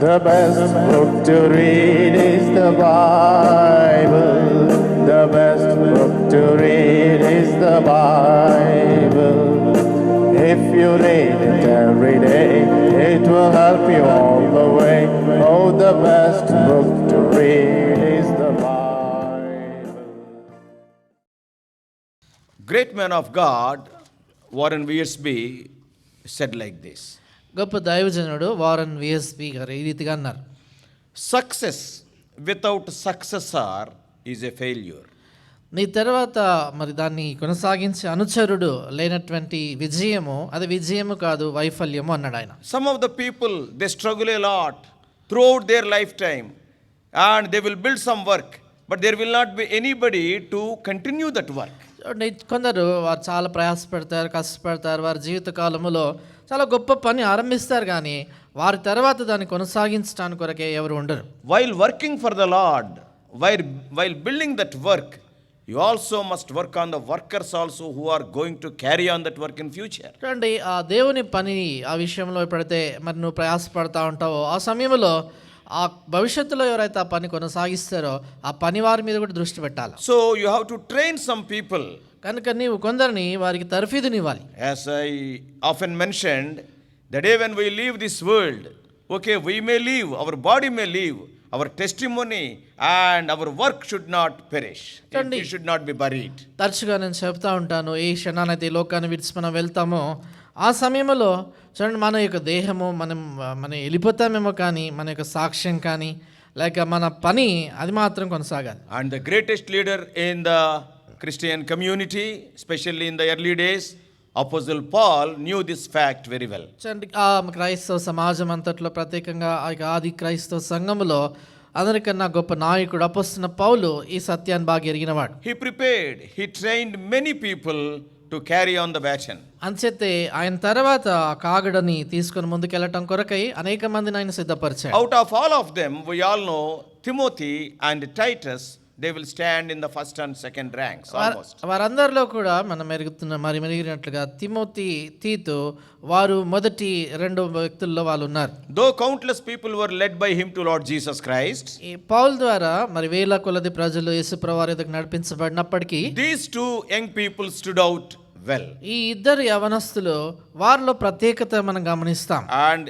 The best book to read is the Bible. The best book to read is the Bible. If you read it every day, it will help you all the way. Oh, the best book to read is the Bible. Great man of God, Warren Wiersbe, said like this. గొప్ప దైవజనుడు Warren VSB గారు ఈ రీతిగా అన్నారు, Success without successor is a failure. నీ తర్వాత మరి దాన్ని కొనసాగించే అనుచరుడు లేనటువంటి విజయము అది విజయము కాదు, వైఫల్యము అన్నాడు ఆయన. Some of the people, they struggle a lot throughout their lifetime and they will build some work, but there will not be anybody to continue that work. చూడండి, కొందరు వారు చాలా ప్రయాసపడతారు, కష్టపడతారు, వారి జీవిత కాలములో చాలా గొప్ప పని ఆరంభిస్తారు, కానీ వారి తర్వాత దాన్ని కొనసాగించడానికి కొరకే ఎవరు ఉండరు. While working for the Lord, while building that work, you also must work on the workers also who are going to carry on that work in future. చూడండి, ఆ దేవుని పని ఆ విషయంలో ఎప్పుడైతే మరి నువ్వు ప్రయాసపడతా ఉంటావో ఆ సమయంలో ఆ భవిష్యత్తులో ఎవరైతే ఆ పని కొనసాగిస్తారో ఆ పని వారి మీద కూడా దృష్టి పెట్టాలి. So you have to train some people. కనుక నీవు కొందరిని వారికి తర్ఫీదునివ్వాలి. As I often mentioned, the day when we leave this world, okay, we may leave, our body may leave, our testimony and our work should not perish. It should not be buried. తరచుగా నేను చెప్తా ఉంటాను, ఏ క్షణానైతే ఈ లోకాన్ని విడిచి మనం వెళ్తామో ఆ సమయంలో చూడండి, మన యొక్క దేహము మనం వెళ్ళిపోతామేమో, కానీ మన యొక్క సాక్ష్యం కానీ లేక మన పని అది మాత్రం కొనసాగాలి. And the greatest leader in the Christian community, especially in the early days, Apostle Paul knew this fact very well. చూడండి, ఆ క్రైస్తవ సమాజం అంతట్లో ప్రత్యేకంగా ఆ ఆది క్రైస్తవ సంఘములో అందరికన్నా గొప్ప నాయకుడు అపొస్తలుడైన పౌలు ఈ సత్యాన్ని బాగా ఎరిగినవాడు. He prepared, he trained many people to carry on the baton. అంచేతే ఆయన తర్వాత కాగడని తీసుకొని ముందుకెళ్ళటం కొరకై అనేక మందిని ఆయన సిద్ధపరిచాడు. Out of all of them, we all know Timothy and Titus, they will stand in the first and second ranks almost. వారందరిలో కూడా మనం మెరిగినట్లుగా తిమోతి, తీతు వారు మొదటి రెండు వ్యక్తుల్లో వాళ్ళు ఉన్నారు. Though countless people were led by him to Lord Jesus Christ, ఈ పౌలు ద్వారా మరి వేల కొలది ప్రజలు యేసుప్రభువారి యొద్దకు నడిపించబడినప్పటికీ these two young people stood out well. ఈ ఇద్దరు యవనస్తులు వారిలో ప్రత్యేకత మనం గమనిస్తాం. And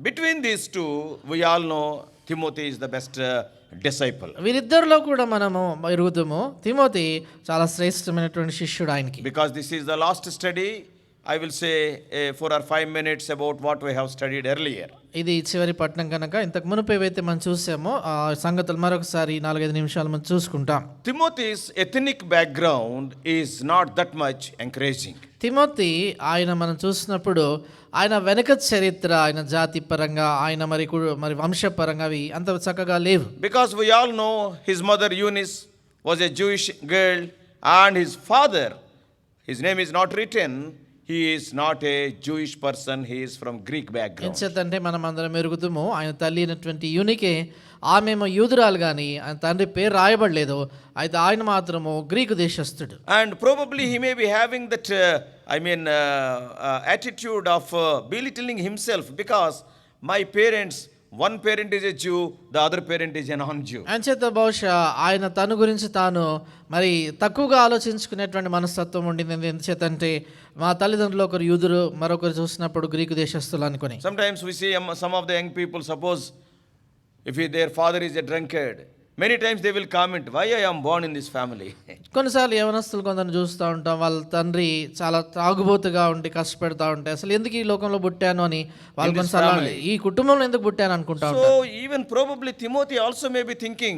between these two, we all know Timothy is the best disciple. వీరిద్దరిలో కూడా మనము ఎరుగుతాము, తిమోతి చాలా శ్రేష్టమైనటువంటి శిష్యుడు ఆయనకి. Because this is the last study, I will say 4 or 5 minutes about what we have studied earlier. ఇది చివరి పట్టణం కనుక ఇంతకు మునుపు ఏవైతే మనం చూసామో ఆ సంగతులు మరొకసారి 4-5 నిమిషాలు మనం చూసుకుంటాం. Timothy's ethnic background is not that much encouraging. Timothy ఆయన మనం చూసినప్పుడు ఆయన వెనక చరిత్ర, ఆయన జాతి పరంగా, ఆయన మరి వంశపరంగా అవి అంత చక్కగా లేవు. Because we all know his mother Eunice was a Jewish girl and his father, his name is not written, he is not a Jewish person, he is from Greek background. ఎంచేతంటే మనం అందరం ఎరుగుతాము, ఆయన తల్లి అయినటువంటి యూనికే ఆమెమో యూదురాలు, కానీ ఆయన తండ్రి పేరు రాయబడలేదు, అయితే ఆయన మాత్రము Greek దేశస్థుడు. And probably he may be having that attitude of belittling himself, because my parents, one parent is a Jew, the other parent is a non-Jew. అంచేత బహుశా ఆయన తన గురించి తాను మరి తక్కువగా ఆలోచించుకునేటువంటి మనస్తత్వం ఉండింది. ఎందుచేతంటే మా తల్లిదండ్రులు ఒకరు యూదులు, మరొకరు చూసినప్పుడు గ్రీకు దేశస్తులు అనుకుని. Sometimes we see some of the young people, suppose if their father is a drunkard, many times they will comment, why I am born in this family. కొన్నిసార్లు యవనస్తులు కొందరు చూస్తూ ఉంటాం, వాళ్ళ తండ్రి చాలా తాగుబోతుగా ఉండి కష్టపెడతా ఉంటే అసలు ఎందుకు ఈ లోకంలో పుట్టాను అని వాళ్ళు కొన్నిసార్లు ఈ కుటుంబంలో ఎందుకు పుట్టాను అనుకుంటా ఉంటారు. So even probably Timothy also may be thinking,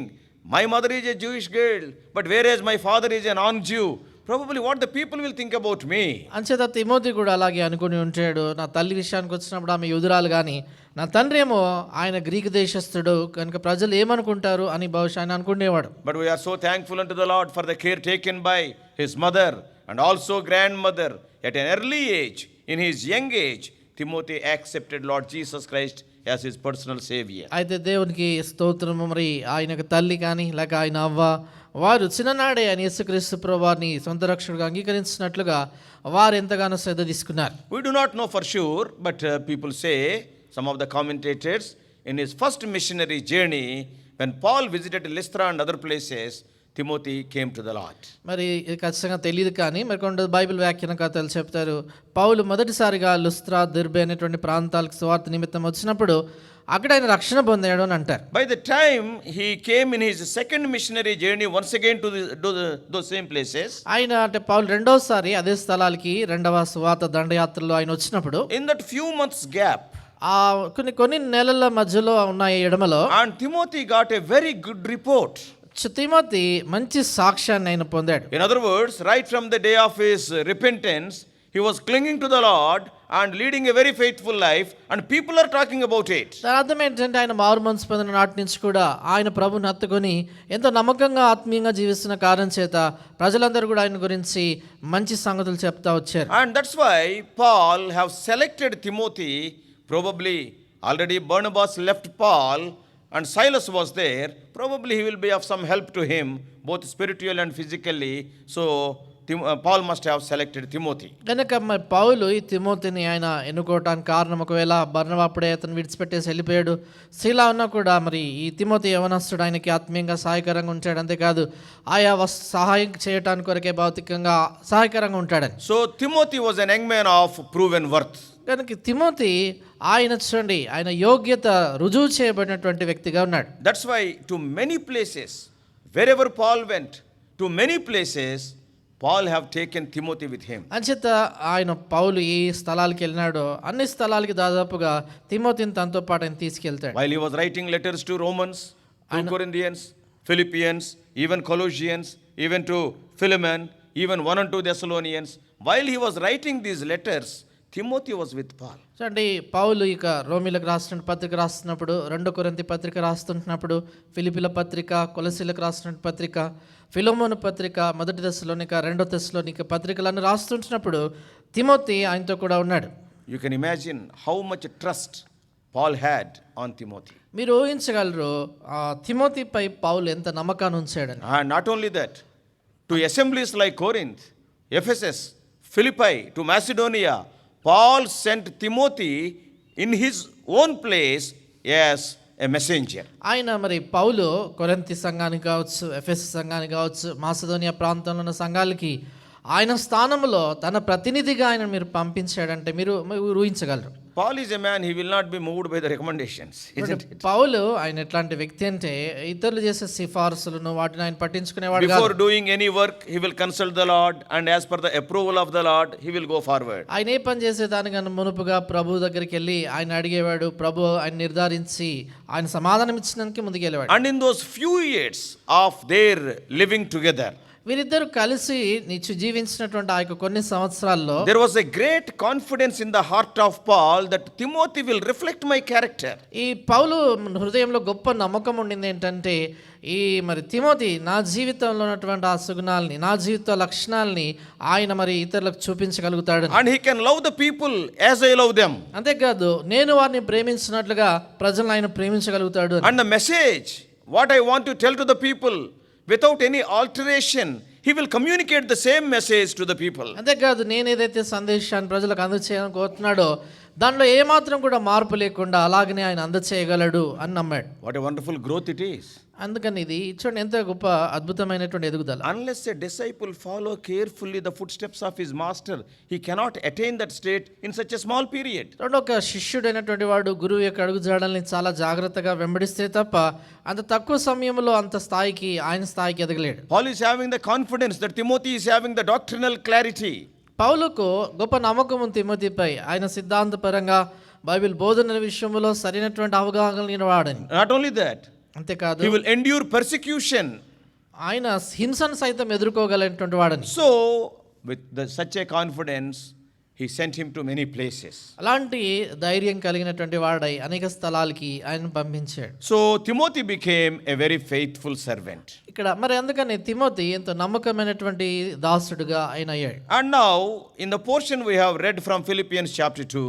my mother is a Jewish girl, but whereas my father is a non-Jew, probably what the people will think about me. అంచేత తిమోతి కూడా అలాగే అనుకుని ఉంటాడు, నా తల్లి విషయానికి వచ్చినప్పుడు ఆమె యూదురాలు, కానీ నా తండ్రి ఏమో ఆయన గ్రీకు దేశస్థుడు కనుక ప్రజలు ఏమనుకుంటారు అని బహుశా ఆయన అనుకునేవాడు. But we are so thankful unto the Lord for the care taken by his mother and also grandmother. At an early age, in his young age, Timothy accepted Lord Jesus Christ as his personal savior. అయితే దేవునికి స్తోత్రము. మరి ఆయనకు తల్లి కానీ లేక ఆయన అవ్వ వారు చిన్ననాడే ఆయన యేసుక్రీస్తు ప్రభువారిని సొంత రక్షకుడిగా అంగీకరించినట్లుగా వారు ఎంతగానో శ్రద్ధ తీసుకున్నారు. We do not know for sure, but people say, some of the commentators, in his first missionary journey, when Paul visited Lystra and other places, Timothy came to the Lord. మరి ఇది ఖచ్చితంగా తెలియదు కానీ మరి కొంత బైబిల్ వ్యాఖ్యానకర్తలు చెప్తారు, పౌలు మొదటిసారిగా లుస్త్రా, దిర్బే అనేటువంటి ప్రాంతాలకు సువార్త నిమిత్తం వచ్చినప్పుడు అక్కడ ఆయన రక్షణ పొందాడు అని అంటారు. By the time he came in his second missionary journey once again to those same places, ఆయన అంటే పౌలు రెండోసారి అదే స్థలాలకి రెండవ సువార్త దండయాత్రలో ఆయన వచ్చినప్పుడు in that few months gap, ఆ కొన్ని నెలల మధ్యలో ఉన్న ఈ ఎడమలో and Timothy got a very good report. Timothy మంచి సాక్ష్యాన్ని ఆయన పొందాడు. In other words, right from the day of his repentance, he was clinging to the Lord and leading a very faithful life, and people are talking about it. దాని అర్థం ఏంటంటే ఆయన మారు మనసు పొందిన నాటి నుంచి కూడా ఆయన ప్రభుని హత్తుకొని ఎంతో నమ్మకంగా ఆత్మీయంగా జీవిస్తున్న కారణం చేత ప్రజలందరూ కూడా ఆయన గురించి మంచి సంగతులు చెప్తా వచ్చారు. And that's why Paul have selected Timothy. Probably already Barnabas left Paul and Silas was there. Probably he will be of some help to him, both spiritually and physically. So Paul must have selected Timothy. కనుక మరి పౌలు ఈ తిమోతిని ఆయన ఎన్నుకోవటానికి కారణం, ఒకవేళ బర్నబా అప్పుడే అతను విడిచిపెట్టేసి వెళ్ళిపోయాడు, శీలా ఉన్నా కూడా మరి ఈ తిమోతి యవనస్తుడు ఆయనకి ఆత్మీయంగా సహాయకరంగా ఉంటాడు. అంతేకాదు ఆయా సహాయం చేయటానికి కొరకే భౌతికంగా సహాయకరంగా ఉంటాడని. So Timothy was an young man of proven worth. కనుక తిమోతి ఆయన చూడండి ఆయన యోగ్యత రుజువు చేయబడినటువంటి వ్యక్తిగా ఉన్నాడు. That's why to many places, wherever Paul went, to many places, Paul have taken Timothy with him. అంచేత ఆయన పౌలు ఏ స్థలాలకు వెళ్ళినాడో అన్ని స్థలాలకి దాదాపుగా తిమోతిని తనతో పాటు ఆయన తీసుకెళ్తాడు. While he was writing letters to Romans, to Corinthians, Philippians, even Colossians, even to Philemon, even 1 and 2 Thessalonians, while he was writing these letters, Timothy was with Paul. చూడండి పౌలు ఇక రోమిలకు రాసిన పత్రిక రాస్తున్నప్పుడు, 2 కొరింథీ పత్రిక రాస్తున్నప్పుడు, ఫిలిప్పీల పత్రిక, కొలసీలకు రాసిన పత్రిక, ఫిలోమోను పత్రిక, 1 దెస్సలోనిక, 2 దెస్సలోనిక పత్రికలను రాస్తుంటున్నప్పుడు తిమోతి ఆయనతో కూడా ఉన్నాడు. You can imagine how much trust Paul had on Timothy. మీరు ఊహించగలరు తిమోతిపై పౌలు ఎంత నమ్మకాన్ని ఉంచాడని. And not only that, to assemblies like Corinth, Ephesus, Philippi, to Macedonia, Paul sent Timothy in his own place as a messenger. ఆయన మరి పౌలు కొరింథీ సంఘానికి కావచ్చు, ఎఫెసు సంఘానికి కావచ్చు, మాసిదోనియా ప్రాంతంలో ఉన్న సంఘాలకి ఆయన స్థానంలో తన ప్రతినిధిగా ఆయన మీరు పంపించాడంటే మీరు ఊహించగలరు. Paul is a man, he will not be moved by the recommendations, isn't it? పౌలు ఆయన ఎట్లాంటి వ్యక్తి అంటే ఇతరులు చేసే సిఫార్సులను వాటిని ఆయన పట్టించుకునేవాడు కాదు. Before doing any work, he will consult the Lord, and as per the approval of the Lord, he will go forward. ఆయన ఏ పని చేసేదానికన్నా మునుపుగా ప్రభు దగ్గరికి వెళ్ళి ఆయన అడిగేవాడు, ప్రభు ఆయన నిర్ధారించి ఆయన సమాధానం ఇచ్చినందుకే ముందుకెళ్ళేవాడు. And in those few years of their living together, వీరిద్దరు కలిసి జీవించినటువంటి ఆ యొక్క కొన్ని సంవత్సరాల్లో there was a great confidence in the heart of Paul that Timothy will reflect my character. ఈ పౌలు హృదయంలో గొప్ప నమ్మకం ఉండింది ఏంటంటే ఈ మరి తిమోతి నా జీవితంలో ఉన్నటువంటి ఆ సుగుణాలని, నా జీవిత లక్షణాలని ఆయన మరి ఇతరులకు చూపించగలుగుతాడు. And he can love the people as I love them. అంతేకాదు నేను వారిని ప్రేమించినట్లుగా ప్రజలను ఆయన ప్రేమించగలుగుతాడు. And the message, what I want to tell to the people, without any alteration, he will communicate the same message to the people. అంతేకాదు నేను ఏదైతే సందేశాన్ని ప్రజలకు అందచేయాలని కోరుతున్నాడో దానిలో ఏమాత్రం కూడా మార్పు లేకుండా అలాగనే ఆయన అందచేయగలడు అని నమ్మాడు. What a wonderful growth it is. అందుకని ఇది చూడండి ఎంత గొప్ప అద్భుతమైనటువంటి ఎదుగుదల. Unless a disciple follow carefully the footsteps of his master, he cannot attain that state in such a small period. ఒక శిష్యుడైనటువంటి వాడు గురువు యొక్క అడుగుజాడల్ని చాలా జాగ్రత్తగా వెంబడిస్తే తప్ప అంత తక్కువ సమయంలో అంత స్థాయికి ఆయన స్థాయికి ఎదగలేడు. Paul is having the confidence that Timothy is having the doctrinal clarity. పౌలుకు గొప్ప నమ్మకం ఉంది తిమోతిపై, ఆయన సిద్ధాంతపరంగా బైబిల్ బోధన విషయంలో సరైనటువంటి అవగాహన కలిగిన వాడని. Not only that, అంతేకాదు he will endure persecution. ఆయన హింసను సైతం ఎదుర్కోగలిగినటువంటి వాడని. So with such a confidence, he sent him to many places. అలాంటి ధైర్యం కలిగినటువంటి వాడై అనేక స్థలాలకి ఆయన పంపించాడు. So Timothy became a very faithful servant. ఇక్కడ మరి అందుకని తిమోతి ఎంతో నమ్మకమైనటువంటి దాసుడుగా ఆయన అయ్యాడు. And now in the portion we have read from Philippians chapter 2,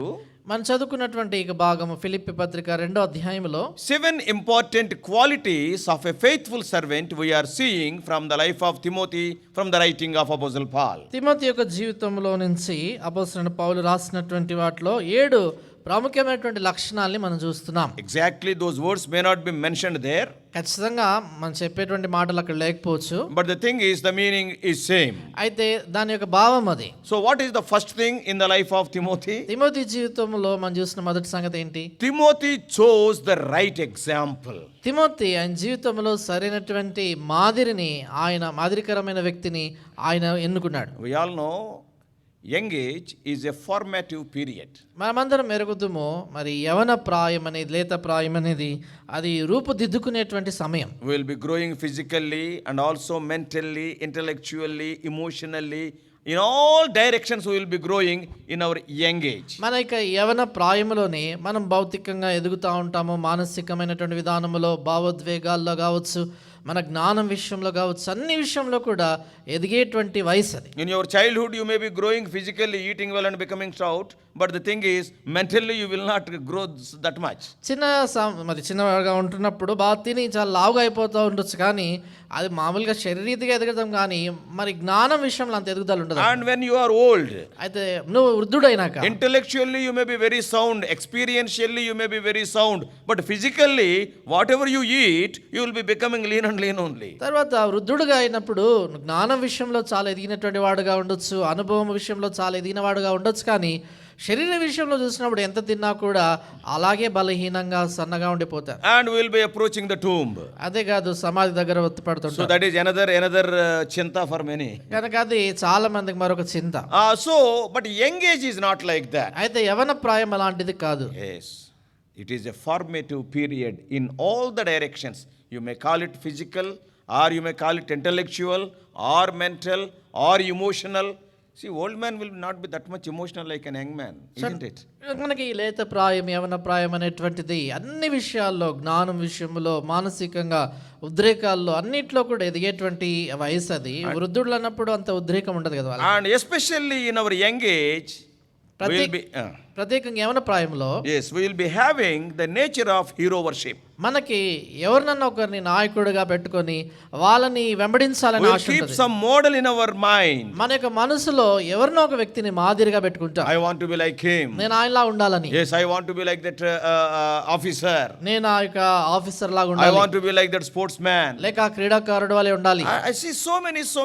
మనం చదువుకున్నటువంటి ఇక భాగము ఫిలిప్పీ పత్రిక 2వ అధ్యాయంలో 7 important qualities of a faithful servant we are seeing from the life of Timothy, from the writing of Apostle Paul. Timothy యొక్క జీవితంలో నుంచి అపోస్తలుడైన పౌలు రాసినటువంటి వాటిలో 7 ప్రాముఖ్యమైనటువంటి లక్షణాలని మనం చూస్తున్నాం. Exactly, those words may not be mentioned there, ఖచ్చితంగా మనం చెప్పేటువంటి మాటలు అక్కడ లేకపోవచ్చు, but the thing is, the meaning is same. అయితే దాని యొక్క భావం అది. So what is the first thing in the life of Timothy? Timothy జీవితంలో మనం చూసిన మొదటి సంగతి ఏంటి? Timothy chose the right example. Timothy ఆయన జీవితంలో సరైనటువంటి మాదిరికరమైన వ్యక్తిని ఆయన ఎన్నుకున్నాడు. We all know young age is a formative period. మనమందరం ఎరుగుదుము, మరి యవన ప్రాయం అనేది, లేత ప్రాయం అనేది అది రూపుదిద్దుకునేటువంటి సమయం. We will be growing physically and also mentally, intellectually, emotionally. In all directions we will be growing in our young age. మన యొక్క యవన ప్రాయంలోనే మనం భౌతికంగా ఎదుగుతూ ఉంటాము, మానసికమైనటువంటి విధానంలో, భావోద్వేగాల్లో కావచ్చు, మన జ్ఞానం విషయంలో కావచ్చు, అన్ని విషయంలో కూడా ఎదిగేటువంటి వయసు అది. In your childhood you may be growing physically, eating well and becoming stout, but the thing is mentally you will not grow that much. చిన్నగా ఉంటున్నప్పుడు బాగా తిని చాలా లావుగా అయిపోతూ ఉండొచ్చు, కానీ అది మామూలుగా శరీరీతిగా ఎదగడం, కానీ మరి జ్ఞానం విషయంలో అంత ఎదుగుదల ఉండదు. And when you are old, అయితే నువ్వు వృద్ధుడైనాక intellectually you may be very sound, experientially you may be very sound, but physically whatever you eat you will be becoming lean and lean only. తర్వాత వృద్ధుడుగా అయినప్పుడు జ్ఞానం విషయంలో చాలా ఎదిగినటువంటి వాడుగా ఉండొచ్చు, అనుభవం విషయంలో చాలా ఎదిగిన వాడుగా ఉండొచ్చు, కానీ శరీర విషయంలో చూసినప్పుడు ఎంత తిన్నా కూడా అలాగే బలహీనంగా సన్నగా ఉండిపోతారు. And we will be approaching the tomb. అదే కాదు, సమాధి దగ్గర ఒత్తిపడుతుంటారు. So that is another chinta for many. కనుక అది చాలా మందికి మరొక చింత. But young age is not like that. అయితే యవన ప్రాయం అలాంటిది కాదు. Yes, it is a formative period in all the directions. You may call it physical, or you may call it intellectual, or mental, or emotional. See, old man will not be that much emotional like an young man, isn't it? మనకి ఈ లేత ప్రాయం, యవన ప్రాయం అనేటువంటిది అన్ని విషయాల్లో, జ్ఞానం విషయంలో, మానసికంగా, ఉద్రేకాల్లో, అన్నిట్లో కూడా ఎదిగేటువంటి వయసు అది. వృద్ధులు అన్నప్పుడు అంత ఉద్రేకం ఉండదు కదా. And especially in our young age, we will be ప్రత్యేకంగా యవన ప్రాయంలో yes, we will be having the nature of hero worship. మనకి ఎవరినన్నా ఒకరిని నాయకుడిగా పెట్టుకొని వాళ్ళని వెంబడించాలని We will ఆశ keep ఉంటుంది. some model in our mind. మన యొక్క మనసులో ఎవరినో ఒక వ్యక్తిని మాదిరిగా పెట్టుకుంటాం. I want to be like him. నేను ఆయనలా ఉండాలని. Yes, I want to be like that officer. నేను ఆ యొక్క ఆఫీసర్ లాగా I ఉండాలి, want to be like that sportsman. లేక ఆ క్రీడాకారుడు వలె ఉండాలి. I see so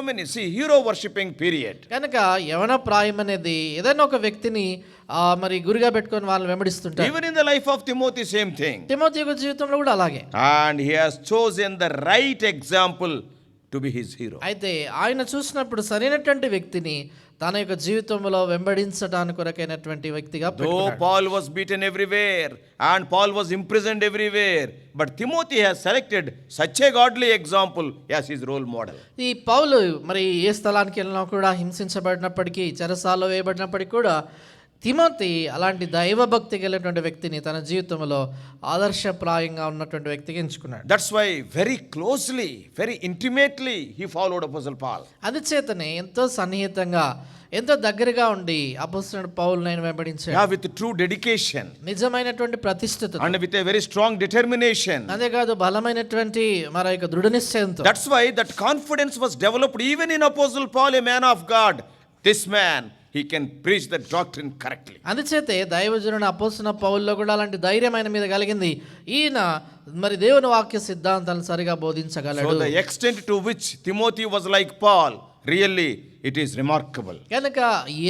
many. See, hero worshipping period. కనుక యవన ప్రాయం అనేది ఏదైనా ఒక వ్యక్తిని మరి గురిగా పెట్టుకొని వాళ్ళని వెంబడిస్తుంటారు. Even in the life of Timothy, same thing. Timothy యొక్క జీవితంలో కూడా అలాగే. And he has chosen the right example to be his hero. అయితే ఆయన చూసినప్పుడు సరైనటువంటి వ్యక్తిని తన యొక్క జీవితంలో వెంబడించడానికి కొరకైనటువంటి వ్యక్తిగా Though పెట్టుకున్నాడు. Paul was beaten everywhere and Paul was imprisoned everywhere, but Timothy has selected such a godly example as his role model. ఈ పౌలు మరి ఏ స్థలానికి వెళ్ళినా కూడా హింసించబడినప్పటికీ, చెరసాలలో వేయబడినప్పటికీ కూడా తిమోతి అలాంటి దైవభక్తి కలిగినటువంటి వ్యక్తిని తన జీవితంలో ఆదర్శప్రాయంగా ఉన్నటువంటి వ్యక్తిగా ఎంచుకున్నాడు. That's why very closely, very intimately he followed Apostle Paul. అందుచేతనే ఎంతో సన్నిహితంగా, ఎంతో దగ్గరగా ఉండి అపోస్తలుడైన పౌలును ఆయన వెంబడించాడు. Yeah, with true dedication నిజమైనటువంటి ప్రతిష్టత, and with a very strong determination. అదే కాదు బలమైనటువంటి మరి యొక్క దృఢ నిశ్చయంతో. That's why that confidence was developed even in Apostle Paul, a man of God. This man, he can preach the doctrine correctly. అందుచేతే దైవజనుడు అపోస్తలుడైన పౌలులో కూడా అలాంటి ధైర్యం ఆయన మీద కలిగింది. ఈయన మరి దేవుని వాక్య సిద్ధాంతాలను సరిగా బోధించగలడు. So the extent to which Timothy was like Paul, really it is remarkable. కనుక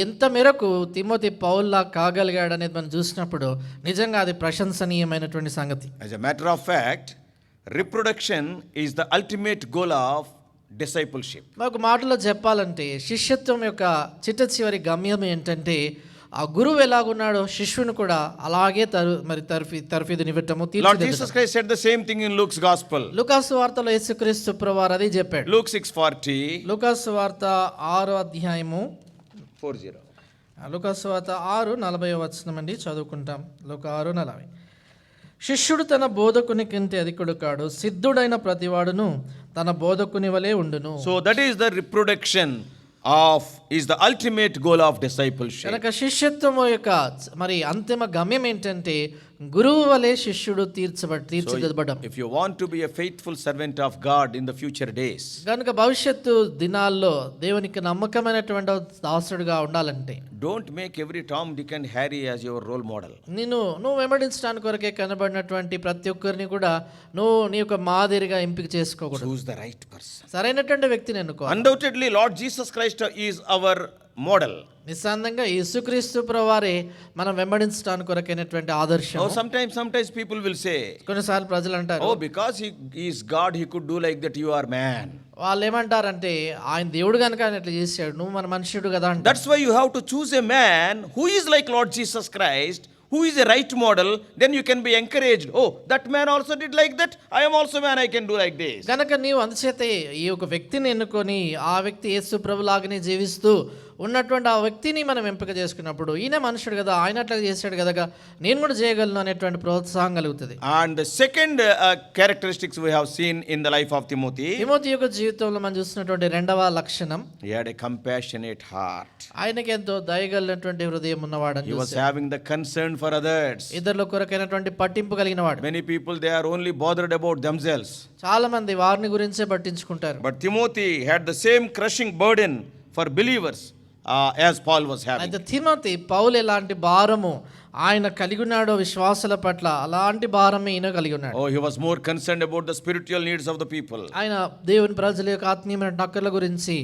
ఎంత మేరకు తిమోతి పౌల్లా కాగలిగాడు అనేది మనం చూసినప్పుడు నిజంగా అది ప్రశంసనీయమైనటువంటి సంగతి. As a matter of fact, reproduction is the ultimate goal of discipleship. ఒక మాటలో చెప్పాలంటే శిష్యత్వం యొక్క చిట్ట చివరి గమ్యం ఏంటంటే ఆ గురువు ఎలాగున్నాడో శిష్యుని కూడా అలాగే తరఫీదునివ్వటము. Lord Jesus Christ said the same thing in Luke's gospel. లూకాసు వార్తలో యేసుక్రీస్తు ప్రభువారు అది చెప్పాడు. Luke 6:40. లూకాసు వార్త 6వ అధ్యాయము 40. లూకాసు వార్త 6:40 వచనం అండి, చదువుకుంటాం. లూకా 6:40. శిష్యుడు తన బోధకుని కంటే అధికుడు కాడు, సిద్ధుడైన ప్రతివాడును తన బోధకుని వలె ఉండును. So that is the reproduction is the ultimate goal of discipleship. కనుక శిష్యత్వం యొక్క మరి అంతిమ గమ్యం ఏంటంటే గురువు వలె శిష్యుడు తీర్చిదిద్దబడ్డం. If you want to be a faithful servant of God in the future days, కనుక భవిష్యత్తు దినాల్లో దేవునికి నమ్మకమైనటువంటి దాసుడుగా ఉండాలంటే don't make every Tom, Dick and Harry as your role model. నువ్వు వెంబడించడానికి కొరకే కనబడినటువంటి ప్రతి ఒక్కరిని కూడా నువ్వు నీ యొక్క మాదిరిగా ఎంపిక చేసుకోకూడదు. Choose the right person. సరైనటువంటి వ్యక్తిని ఎన్నుకో. Undoubtedly, Lord Jesus Christ is our model. నిస్సందేహంగా యేసుక్రీస్తు ప్రభువారే మనం వెంబడించడానికి కొరకైనటువంటి ఆదర్శం. Oh, sometimes people will say, కొన్నిసార్లు ప్రజలు అంటారు, oh, because he is God, he could do like that, you are man. వాళ్ళు ఏమంటారంటే ఆయన దేవుడు కనుక ఆయన ఇట్లా చేశాడు, నువ్వు మన మనుషుడు కదా అంటారు. That's why you have to choose a man who is like Lord Jesus Christ, who is a right model, then you can be encouraged. Oh, that man also did like that, I am also man, I can do like this. కనుక నీవు అందుచేతే ఈ ఒక వ్యక్తిని ఎన్నుకొని ఆ వ్యక్తి యేసు ప్రభులాగానే జీవిస్తూ ఉన్నటువంటి ఆ వ్యక్తిని మనం ఎంపిక చేసుకున్నప్పుడు ఈయన మనుషుడు కదా, ఆయన అట్లా చేశాడు కదా, నేను కూడా చేయగలను అనేటువంటి ప్రోత్సాహం కలుగుతుంది. And the second characteristics we have seen in the life of Timothy, Timothy యొక్క జీవితంలో మనం చూసినటువంటి రెండవ లక్షణం, he had a compassionate heart. ఆయనకి ఎంతో దయగలిగినటువంటి హృదయం ఉన్నవాడు. He was having the concern for others. ఇద్దరిలో కొరకైనటువంటి పట్టింపు కలిగిన వాడు. Many people, they are only bothered about themselves. చాలా మంది వారిని గురించే పట్టించుకుంటారు. But Timothy had the same crushing burden for believers as Paul was having. అయితే తిమోతి పౌలు ఎలాంటి భారము ఆయన కలిగి ఉన్నాడో విశ్వాసుల పట్ల అలాంటి భారమే ఈయన కలిగి ఉన్నాడు. Oh, he was more concerned about the spiritual needs of the people. ఆయన దేవుని ప్రజల యొక్క ఆత్మీయమైన నక్కల గురించి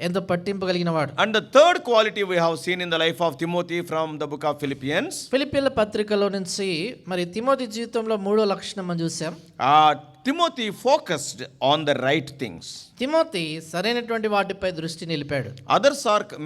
ఎంతో పట్టింపు కలిగిన వాడు. And the third quality we have seen in the life of Timothy from the book of Philippians, ఫిలిప్పీల పత్రికలో నుంచి మరి తిమోతి జీవితంలో మూడో లక్షణం మనం చూసాం. Timothy focused on the right things. Timothy సరైనటువంటి వాటిపై దృష్టి నిలిపాడు.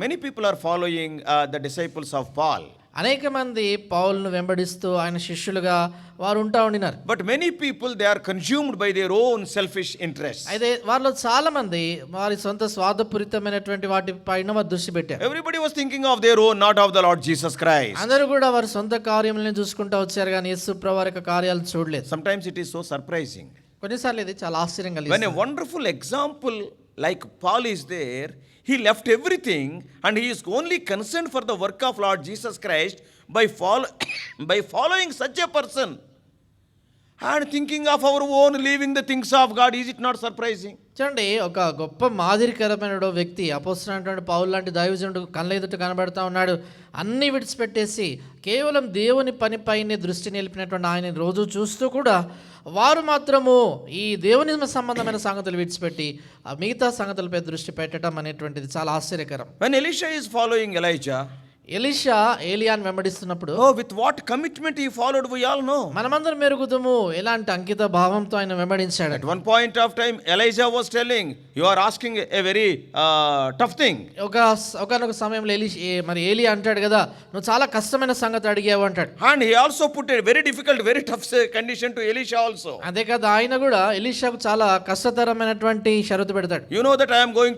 Many people are following the disciples of Paul. అనేక మంది పౌలును వెంబడిస్తూ ఆయన శిష్యులుగా వారు ఉంటా ఉండినారు. But many people, they are consumed by their own selfish interests. అయితే వారిలో చాలా మంది వారి సొంత స్వార్థపూరితమైనటువంటి వాటి పైన వారు దృష్టి పెట్టారు. Everybody was thinking of their own, not of the Lord Jesus Christ. అందరూ కూడా వారి సొంత కార్యములను చూసుకుంటూ వచ్చారు కానీ యేసు ప్రభువు వారి యొక్క కార్యాలను చూడలేదు. Sometimes it is so surprising. కొన్నిసార్లు ఇది చాలా ఆశ్చర్యం When a కలిగిస్తుంది. wonderful example like Paul is there, he left everything and he is only concerned for the work of Lord Jesus Christ by following such a person and thinking of our own, leaving the things of God. Is it not surprising? చూడండి, ఒక గొప్ప మాదిరికరమైన వ్యక్తి అపోస్తలుడైనటువంటి పౌలు లాంటి దైవజనుడు కళ్ళ ఎదుట కనబడతా ఉన్నాడు. అన్నీ విడిచిపెట్టేసి కేవలం దేవుని పనిపైనే దృష్టి నిలిపినటువంటి ఆయన రోజు చూస్తూ కూడా వారు మాత్రము ఈ దేవుని సంబంధమైన సంగతులు విడిచిపెట్టి ఆ మిగతా సంగతులపై దృష్టి పెట్టడం అనేటువంటిది చాలా ఆశ్చర్యకరం. When Elisha is following Elijah, Elisha ఏలియాను వెంబడిస్తున్నప్పుడు with what commitment he followed, we all know. మనమందరం మెరుగుదుము ఎలాంటి అంకిత భావంతో ఆయన వెంబడించాడు. At one point of time, Elijah was telling, you are asking a very tough thing. ఒకనొక సమయంలో మరి ఏలియా అంటాడు కదా, నువ్వు చాలా కష్టమైన సంగతి అడిగావు అంటాడు. And he also put a very difficult, very tough condition to Elisha also. అదే కదా, ఆయన కూడా ఎలీషాకు చాలా కష్టతరమైనటువంటి షరతు పెడతాడు. You know that I am going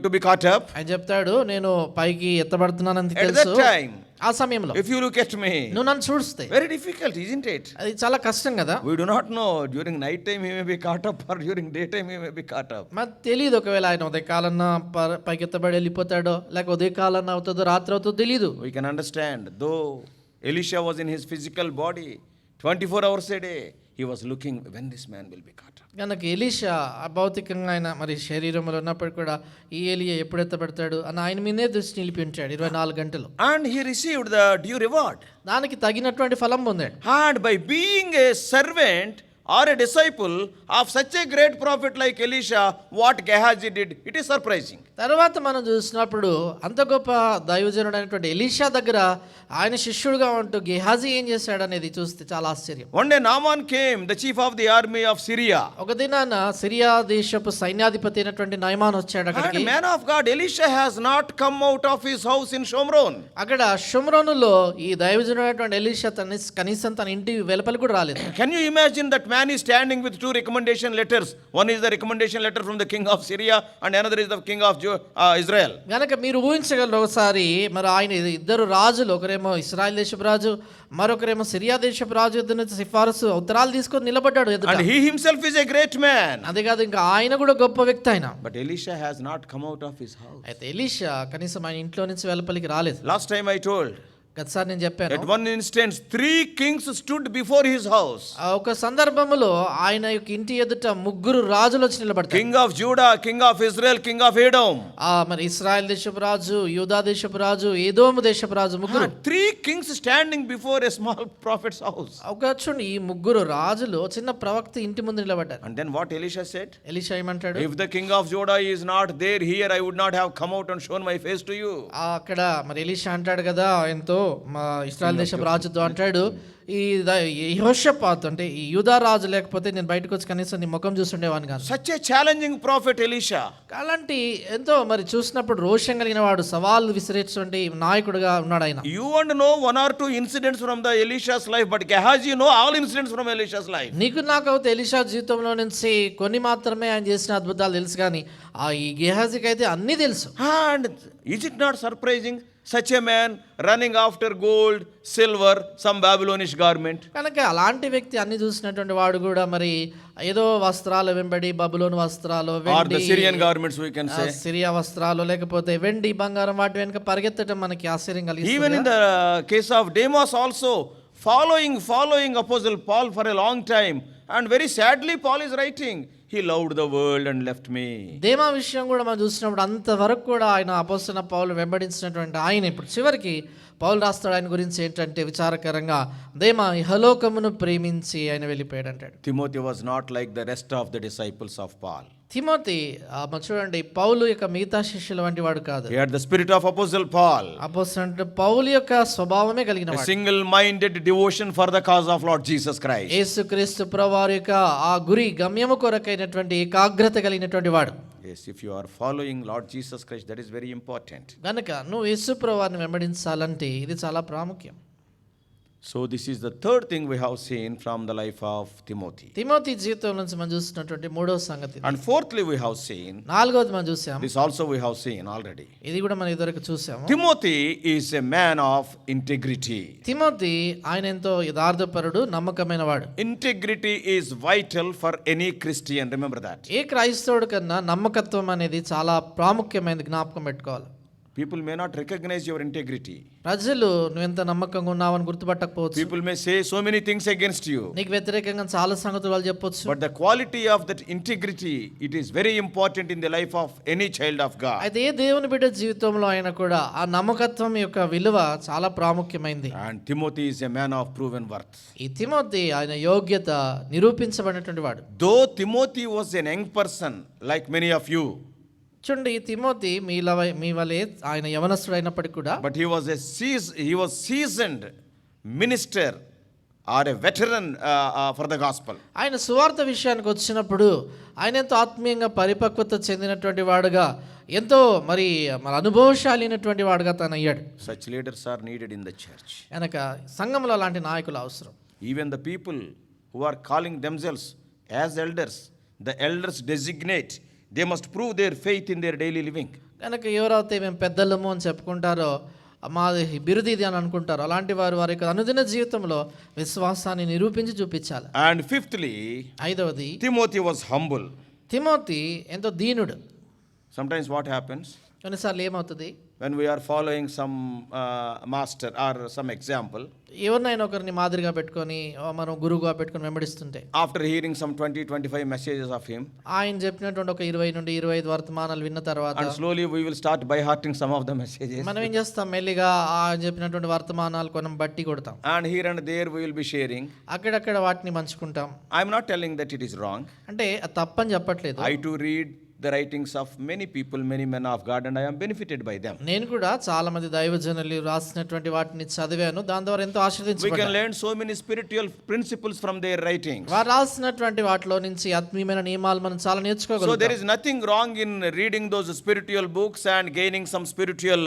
to be caught up. ఆయన చెప్తాడు, నేను పైకి ఎత్తబడుతున్నానని At తెలుసు. that time, ఆ సమయంలో if you look at me, నువ్వు నన్ను చూస్తే very difficult, isn't it? అది చాలా కష్టం కదా. We do not know, during night time he may be caught up or during daytime he may be caught up. మరి తెలియదు, ఒకవేళ ఆయన ఉదయకాలన్నా పైకి ఎత్తబడి వెళ్ళిపోతాడో లేక ఉదయకాలన్నా అవుతుందో రాత్రి అవుతుందో తెలియదు. We can understand, though Elisha was in his physical body 24 hours a day, he was looking when this man will be caught up. కనుక ఎలీషా భౌతికంగా ఆయన మరి శరీరంలో ఉన్నప్పుడు కూడా ఈ ఏలియా ఎప్పుడు ఎత్తబడతాడు అని ఆయన మీదే దృష్టి నిలిపి ఉంటాడు 24 గంటలు. And he received the due reward. దానికి తగినటువంటి ఫలం పొందాడు. And by being a servant or a disciple of such a great prophet like Elisha, what Gehazi did, it is surprising. తర్వాత మనం చూసినప్పుడు అంత గొప్ప దైవజనుడు అయినటువంటి ఎలీషా దగ్గర ఆయన శిష్యుడుగా ఉంటూ గెహాజీ ఏం చేశాడు అనేది చూస్తే చాలా ఆశ్చర్యం. One day Naaman came, the chief of the army of Syria. ఒక దినాన సిరియా దేశపు సైన్యాధిపతి అయినటువంటి నయమాన్ వచ్చాడు అక్కడికి. And man of God, Elisha has not come out of his house in Shomron. అక్కడ షోమ్రోనులో ఈ దైవజనుడు అయినటువంటి ఎలీషా కనీసం తన ఇంటి వెలుపల కూడా రాలేదు. Can you imagine that man is standing with two recommendation letters? One is the recommendation letter from the king of Syria and another is the king of Israel. గనక మీరు ఊహించగలరు, ఒకసారి మరి ఆయన ఇద్దరు రాజులు, ఒకరేమో ఇశ్రాయేల్ దేశపు రాజు, మరొకరేమో సిరియా దేశపు రాజు యుద్ధ నుంచి సిఫారసు ఉత్తరాలు తీసుకొని నిలబడ్డాడు ఎదుట. And he himself is a great man. అదే కాదు, ఇంకా ఆయన కూడా గొప్ప వ్యక్తి ఆయన. But Elisha has not come out of his house. అయితే ఎలీషా కనీసం ఆయన ఇంట్లో నుంచి వెలుపలికి రాలేదు. Last time I told, గతసారి నేను చెప్పాను, At one instance, 3 kings stood before his house. ఆ ఒక సందర్భములో ఆయన యొక్క ఇంటి ఎదుట ముగ్గురు రాజులు వచ్చి నిలబడతారు. King of Judah, king of Israel, king of Edom. మరి ఇశ్రాయేల్ దేశపు రాజు, యూదా దేశపు రాజు, ఏదోము దేశపు రాజు, ముగ్గురు. 3 kings standing before a small prophet's house. ఒక చూడండి, ఈ ముగ్గురు రాజులు చిన్న ప్రవక్త ఇంటి ముందు నిలబడ్డారు. And then what Elisha said? Elisha ఏమంటాడు? If the king of Judah is not there here, I would not have come out and shown my face to you. అక్కడ మరి ఎలీషా అంటాడు కదా, ఎంతో మా ఇశ్రాయేల్ దేశపు రాజుతో అంటాడు, ఈ యెహోషాపాతు అంటే ఈ యూదా రాజు లేకపోతే నేను బయటకు వచ్చి కనీసం నీ ముఖం చూస్తుండేవాడిని కాదు. Such a challenging prophet Elisha. అలాంటి ఎంతో మరి చూసినప్పుడు రోషం కలిగిన వాడు, సవాలు విసిరేటువంటి నాయకుడుగా ఉన్నాడు ఆయన. You want to know 1 or 2 incidents from the Elisha's life, but Gehazi know all incidents from Elisha's life. నీకు నాకైతే ఎలీషా జీవితంలో నుంచి కొన్ని మాత్రమే ఆయన చేసిన అద్భుతాలు తెలుసు, కానీ ఈ గెహాజీకి అయితే అన్నీ తెలుసు. And is it not surprising? Such a man running after gold, silver, some Babylonish garment. కనుక అలాంటి వ్యక్తి అన్ని చూసినటువంటి వాడు కూడా మరి ఏదో వస్త్రాలు వెంబడి, బబులోను వస్త్రాలు, Or the Syrian garments we can say. Syria వస్త్రాలు, లేకపోతే వెండి బంగారం వాటి వెనుక పరిగెత్తడం మనకి ఆశ్చర్యం కలిగిస్తుంది. Even in the case of Demas also, following Apostle Paul for a long time. And very sadly Paul is writing, he loved the world and left me. దేమా విషయం కూడా మనం చూసినప్పుడు అంతవరకు కూడా ఆయన అపోస్తలుడైన పౌలు వెంబడించినటువంటి ఆయన ఇప్పుడు చివరికి పౌలు రాస్తాడు ఆయన గురించి ఏంటంటే విచారకరంగా, దేమా ఇహలోకమును ప్రేమించి ఆయన వెళ్ళిపోయాడు అంటాడు. Timothy was not like the rest of the disciples of Paul. Timothy చూడండి, పౌలు యొక్క మిగతా శిష్యుల వంటి వాడు కాదు. He had the spirit of Apostle Paul. అపోస్తలుడు పౌలు యొక్క స్వభావమే కలిగిన A వాడు. single-minded devotion for the cause of Lord Jesus Christ. యేసుక్రీస్తు ప్రభువారి యొక్క ఆ గురి గమ్యము కొరకైనటువంటి ఏకాగ్రత కలిగినటువంటి వాడు. Yes, if you are following Lord Jesus Christ, that is very important. గనుక నువ్వు యేసు ప్రభువారిని వెంబడించాలంటే ఇది చాలా ప్రాముఖ్యం. So this is the third thing we have seen from the life of Timothy. Timothy జీవితం నుంచి మనం చూస్తున్నటువంటి మూడవ సంగతి. And fourthly we have seen, నాలుగవది మనం చూసాం, this also we have seen already. ఇది కూడా మనం ఇదివరకు చూసాము. Timothy is a man of integrity. Timothy ఆయన ఎంతో యథార్థపరుడు, నమ్మకమైన వాడు. Integrity is vital for any Christian, remember that. ఏ క్రైస్తవుడి కన్నా నమ్మకత్వం అనేది చాలా ప్రాముఖ్యమైనది, జ్ఞాపకం పెట్టుకోవాలి. People may not recognize your integrity. ప్రజలు నువ్వెంత నమ్మకంగా ఉన్నావని గుర్తుపట్టకపోవచ్చు. People may say so many things against you. నీకు వ్యతిరేకంగా చాలా సంగతులు వాళ్ళు చెప్పొచ్చు. But the quality of that integrity, it is very important in the life of any child of God. అయితే ఏ దేవుని బిడ్డ జీవితంలో అయినా కూడా ఆ నమ్మకత్వం యొక్క విలువ చాలా ప్రాముఖ్యమైనది. And Timothy is a man of proven worth. ఈ తిమోతి ఆయన యోగ్యత నిరూపించబడినటువంటి వాడు. Though Timothy was a young person like many of you, చూడండి, తిమోతి మీ వలే ఆయన యవనస్తుడు అయినప్పటికీ కూడా, but he was seasoned minister or a veteran for the gospel. ఆయన సువార్త విషయానికి వచ్చినప్పుడు ఆయన ఎంతో ఆత్మీయంగా పరిపక్వత చెందినటువంటి వాడుగా, ఎంతో మరి అనుభవశాలి అయినటువంటి వాడుగా తను అయ్యాడు. Such leaders are needed in the church. కనుక సంఘంలో అలాంటి నాయకులు అవసరం. Even the people who are calling themselves as elders, the elders designate, they must prove their faith in their daily living. కనుక ఎవరైతే మేము పెద్దలము అని చెప్పుకుంటారో, మాది బిరుది ఇది అని అనుకుంటారో, అలాంటి వారి యొక్క అనుదిన జీవితంలో విశ్వాసాన్ని నిరూపించి చూపించాలి. And fifthly, ఐదవది, Timothy was humble. తిమోతి ఎంతో దీనుడు. Sometimes what happens కొన్నిసార్లు ఏమవుతుంది, when we are following some master or some example, ఎవరినైనా ఒకరిని మాదిరిగా పెట్టుకొని మనం గురువుగా పెట్టుకొని వెంబడిస్తుంటే, after hearing some 20-25 messages of him, ఆయన చెప్పినటువంటి ఒక 20 నుండి 25 వర్తమానాలు విన్న తర్వాత and slowly we will start by hearting some of the messages, మనం ఏం చేస్తాం, మెల్లిగా ఆయన చెప్పినటువంటి వర్తమానాలు మనం బట్టి కొడతాం. and here and there we will be sharing. అక్కడక్కడ వాటిని పంచుకుంటాం. I am not telling that it is wrong. అంటే అది తప్పని చెప్పట్లేదు. I too read the writings of many people, many men of God, and I am benefited by them. నేను కూడా చాలా మంది దైవజనులు రాసినటువంటి వాటిని చదివాను, దాని ద్వారా ఎంతో We can ఆశీర్వదించబడ్డాను. learn so many spiritual principles from their writings. వారు రాసినటువంటి వాటిలో నుంచి ఆత్మీయమైన నియమాలు మనం చాలా So there నేర్చుకోగలుగుతాం. is nothing wrong in reading those spiritual books and gaining some spiritual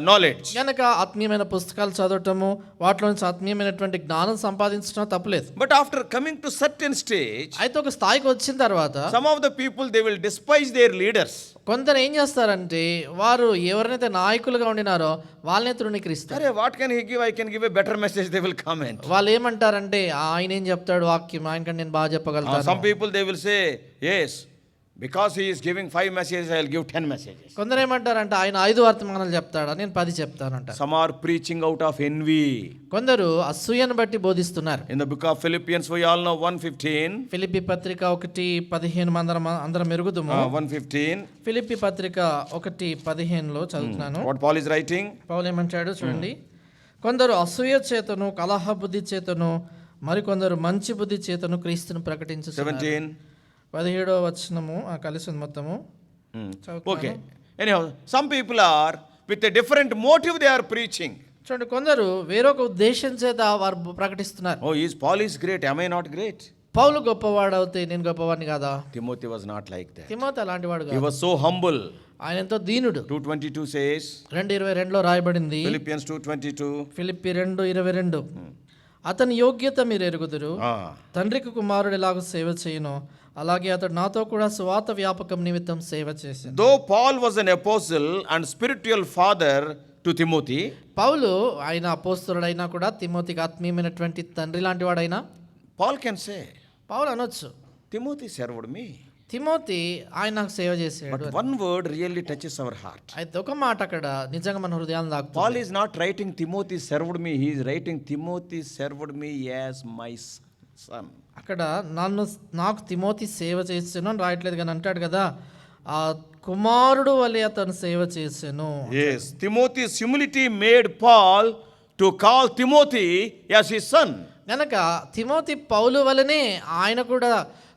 knowledge. కనుక ఆత్మీయమైన పుస్తకాలు చదవటము, వాటిలో నుంచి ఆత్మీయమైనటువంటి జ్ఞానం సంపాదించడం తప్పలేదు. But after coming to certain stage, అయితే ఒక స్థాయికి వచ్చిన తర్వాత some of the people, they will despise their leaders. కొందరు ఏం చేస్తారంటే, వారు ఎవరినైతే నాయకులుగా ఉండినారో వాళ్ళనే తృణీకరిస్తారు. Arey, what can he give? I can give a better message, they will comment. వాళ్ళు ఏమంటారంటే, ఆయన ఏం చెప్తాడు వాక్యం, ఆయన కంటే నేను బాగా చెప్పగలుగుతాను. Some people, they will say, yes, Because he is giving 5 messages, I will give 10 messages. కొందరు ఏమంటారంటే ఆయన 5 వర్తమానాలు చెప్తాడా, నేను 10 చెప్తానంట. Some are preaching out of envy. కొందరు అసూయను బట్టి బోధిస్తున్నారు. In the book of Philippians, we all know 1:15. Philippi పత్రిక 1:15 అందరం ఎరుగుదుము. 1:15. ఫిలిప్పి పత్రిక 1:15 చదువుతున్నాను. What Paul is writing? పౌలు ఏమంటాడు చూడండి. కొందరు అసూయ చేతను కలహ బుద్ధి చేతను మరికొందరు మంచి బుద్ధి చేతను క్రీస్తును ప్రకటించుచున్నారు. 17. 17వ వచనము కలిసి ఉంది మొత్తము. Okay. Anyhow, some people are with a different motive they are preaching. చూడండి, కొందరు వేరొక ఉద్దేశం చేత వారు ప్రకటిస్తున్నారు. Oh, Paul is great. Am I not great? పౌలు గొప్పవాడు అవుతే నేను గొప్పవాడిని కాదా? Timothy was not like that. Timothy అలాంటి వాడు He కాదు. was so humble. ఆయన ఎంతో దీనుడు. 2:22 says. 2:22 రాయబడింది. Philippians 2:22. ఫిలిప్పి 2:22 అతని యోగ్యత మీరు ఎరుగుదురు. తండ్రికి కుమారుడు ఎలాగో సేవ చేయను అలాగే అతడు నాతో కూడా సువార్త వ్యాపకం నిమిత్తం సేవ చేశాను. Though Paul was an apostle and spiritual father to Timothy, పౌలు ఆయన అపోస్తలుడైనా కూడా తిమోతికి ఆత్మీయమైనటువంటి తండ్రి లాంటి వాడైనా Paul can say, పౌలు అనొచ్చు, Timothy served me. తిమోతి ఆయన నాకు సేవ చేశాడు. But one word really touches our heart. అయితే ఒక మాట అక్కడ నిజంగా మన హృదయాన్ని తాకుతుంది. Paul is not writing Timothy served me. He is writing Timothy served me as my son. అక్కడ నాకు తిమోతి సేవ చేసాను అని రాయట్లేదు కానీ అంటాడు కదా, ఆ కుమారుడు వలె అతను సేవ చేశాను. Yes, Timothy's humility made Paul to call Timothy as his son. గనక తిమోతి పౌలు వలనే ఆయన కూడా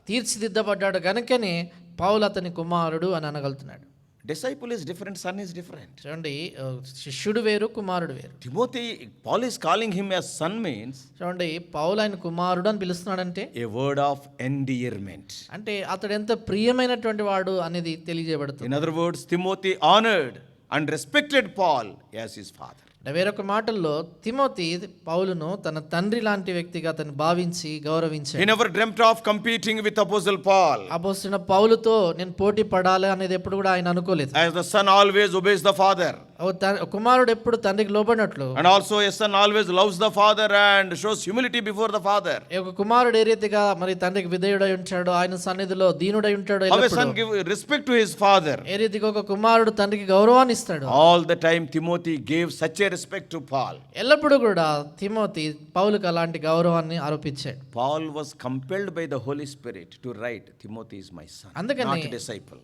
తీర్చిదిద్దబడ్డాడు గనుకనే పౌలు అతని కుమారుడు అని అనగలుగుతున్నాడు. Disciple is different, son is different. చూడండి, శిష్యుడు వేరు కుమారుడు వేరు. Timothy, Paul is calling him as son means చూడండి, పౌలు ఆయన కుమారుడు అని పిలుస్తున్నాడంటే a word of endearment. అంటే అతడు ఎంత ప్రియమైనటువంటి వాడు అనేది తెలియజేయబడుతుంది. In other words, Timothy honored and respected Paul as his father. వేరొక మాటల్లో తిమోతి పౌలును తన తండ్రి లాంటి వ్యక్తిగా అతను భావించి గౌరవించాడు. He never dreamt of competing with Apostle Paul. అపోస్తలుడైన పౌలుతో నేను పోటీ పడాలి అనేది ఎప్పుడు కూడా ఆయన అనుకోలేదు. As the son always obeys the father. కుమారుడు ఎప్పుడు తండ్రికి లోబడినట్లు, And also a son always loves the father and shows humility before the father. ఒక కుమారుడు ఏ రీతిగా మరి తండ్రికి విధేయుడై ఉంటాడు, ఆయన సన్నిధిలో దీనుడై ఉంటాడు, How a son give respect to his father. ఏ రీతిగా ఒక కుమారుడు తండ్రికి గౌరవాన్ని ఇస్తాడు. All the time Timothy gave such a respect to Paul. ఎల్లప్పుడూ కూడా తిమోతి పౌలుకు అలాంటి గౌరవాన్ని ఆరోపించాడు. Paul was compelled by the Holy Spirit to write, Timothy is my son, not a disciple.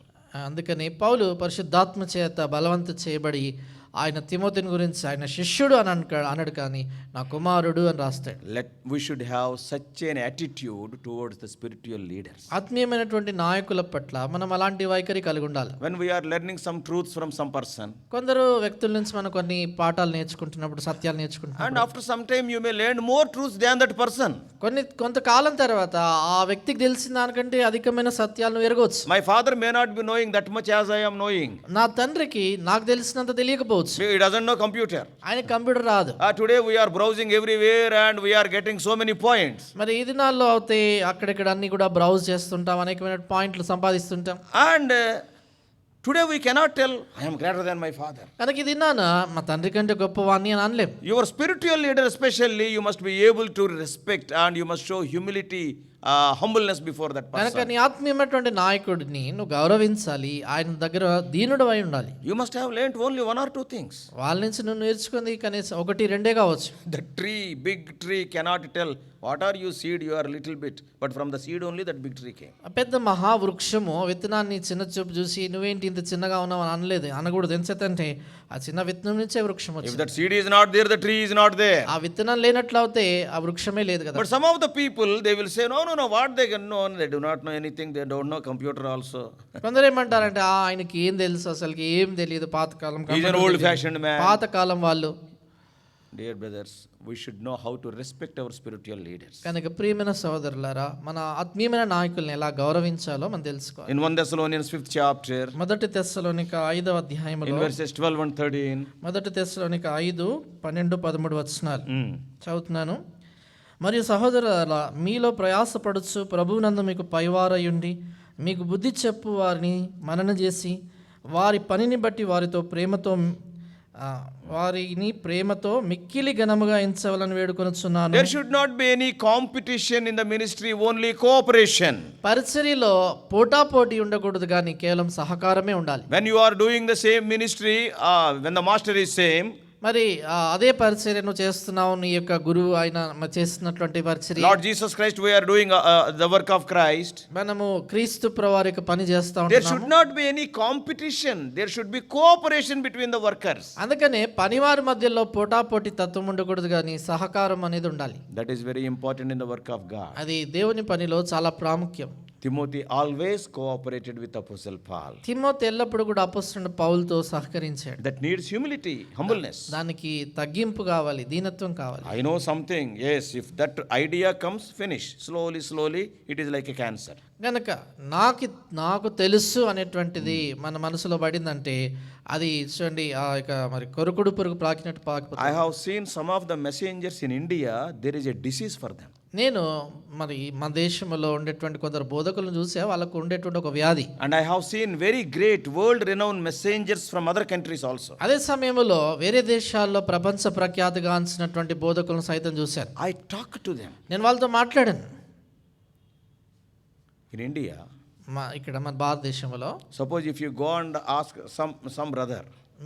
అందుకని పౌలు పరిశుద్ధాత్మ చేత బలవంత చేయబడి ఆయన తిమోతిని గురించి ఆయన శిష్యుడు అని అనడు కానీ నా కుమారుడు అని రాస్తాడు. We should have such an attitude towards the spiritual leaders. ఆత్మీయమైనటువంటి నాయకుల పట్ల మనం అలాంటి వైఖరి కలిగి ఉండాలి. When we are learning some truths from some person, కొందరు వ్యక్తుల నుంచి మనం కొన్ని పాఠాలు నేర్చుకుంటున్నప్పుడు, సత్యాలు నేర్చుకుంటున్నప్పుడు, and after some time you may learn more truths than that person. కొంతకాలం తర్వాత ఆ వ్యక్తికి తెలిసిన దానికంటే అధికమైన సత్యాలను ఎరగవచ్చు. My father may not be knowing that much as I am knowing. నా తండ్రికి నాకు తెలిసినంత తెలియకపోవచ్చు. He doesn't know computer. ఆయన కంప్యూటర్ రాదు. Today we are browsing everywhere and we are getting so many points. మరి ఈ దినాల్లో అయితే అక్కడిక్కడ అన్ని కూడా బ్రౌజ్ చేస్తుంటాం, అనేకమైన పాయింట్లు సంపాదిస్తుంటాం. And today we cannot tell I am greater than my father. కనుక ఇది నాన్న మా తండ్రి కంటే గొప్పవాణ్ణి అని అనలేం. Your spiritual leader especially, you must be able to respect and you must show humility, humbleness before that కనుక person. నీ ఆత్మీయమైనటువంటి నాయకుడిని నువ్వు గౌరవించాలి, ఆయన దగ్గర దీనుడు అయి ఉండాలి. You must have learned only one or two things. వాళ్ళ నుంచి నువ్వు నేర్చుకుంది కనీసం 1-2 కావచ్చు. The tree, big tree cannot tell what are you seed, you are little bit, but from the seed only that big tree came. పెద్ద మహావృక్షము విత్తనాన్ని చిన్న చూపు చూసి నువ్వేంటి ఇంత చిన్నగా ఉన్నావు అని అనలేదు, అనకూడదు. ఎంచేతంటే ఆ చిన్న విత్తనం నుంచే వృక్షం If వచ్చింది. that seed is not there, the tree is not there. ఆ విత్తనం లేనట్లయితే ఆ వృక్షమే లేదు కదా. But some of the people, they will say, no, what they can know, they do not know anything, they don't know computer also. కొందరు ఏమంటారంటే ఆయనకి ఏం తెలుసు, అసలుకి ఏం తెలియదు, పాతకాలం He is an old fashioned man. పాతకాలం వాళ్ళు. Dear brothers, we should know how to respect our spiritual leaders. కనుక ప్రియమైన సోదరులారా, మన ఆత్మీయమైన నాయకుల్ని ఎలా గౌరవించాలో మనం తెలుసుకోవాలి. In 1 Thessalonians 5th chapter, మొదటి తెస్సలోనిక 5వ అధ్యాయంలో in verses 12 and 13, మొదటి తెస్సలోనిక 5:12-13 వచనాలు చదువుతున్నాను. మరియు సహోదరులారా, మీలో ప్రయాసపడుచు ప్రభువునందు మీకు పైవారయుండి మీకు బుద్ధి చెప్పు వారిని మనన చేసి వారి పనిని బట్టి వారితో ప్రేమతో వారిని ప్రేమతో మిక్కిలి ఘనముగా ఎంచవలని వేడుకొనుచున్నాను. There should not be any competition in the ministry, only cooperation. పరిచర్యలో పోటాపోటీ ఉండకూడదు, కానీ కేవలం సహకారమే ఉండాలి. When you are doing the same ministry, when the master is same, మరి అదే పరిచర్యను చేస్తున్నావు, నీ యొక్క గురువు ఆయన చేస్తున్నటువంటి పరిచర్య. Lord Jesus Christ, we are doing the work of Christ. మనము క్రీస్తు ప్రభువారి యొక్క పని చేస్తా There should ఉంటున్నాము. not be any competition. There should be cooperation between the workers. అందుకనే పనివారి మధ్యలో పోటాపోటీ తత్వం ఉండకూడదు, కానీ సహకారం అనేది ఉండాలి. That is very important in the work of God. అది దేవుని పనిలో చాలా ప్రాముఖ్యం. Timothy always cooperated with Apostle Paul. Timothy ఎల్లప్పుడు కూడా అపొస్తలుడైన పౌలుతో సహకరించాడు. That needs humility, humbleness. దానికి తగ్గింపు కావాలి, దీనత్వం కావాలి. I know something. Yes, if that idea comes, finish. Slowly, it is like a cancer. గనక నాకు తెలుసు అనేటువంటిది మన మనసులో పడిందంటే అది చూడండి ఆ యొక్క మరి కొరుకుడు పురుగు ప్రాకినట్టు పాకిపోతుంది. I have seen some of the messengers in India, there is a disease for them. నేను మరి మన దేశంలో ఉండేటువంటి కొందరు బోధకులను చూసా, వాళ్ళకు ఉండేటువంటి ఒక వ్యాధి. And I have seen very great world renowned messengers from other countries also. అదే సమయంలో వేరే దేశాల్లో ప్రపంచ ప్రఖ్యాతిగాంచినటువంటి బోధకులను సైతం చూశాను. I talked to them. నేను వాళ్ళతో మాట్లాడాను. In India, ఇక్కడ మన భారతదేశంలో suppose if you go and ask some brother,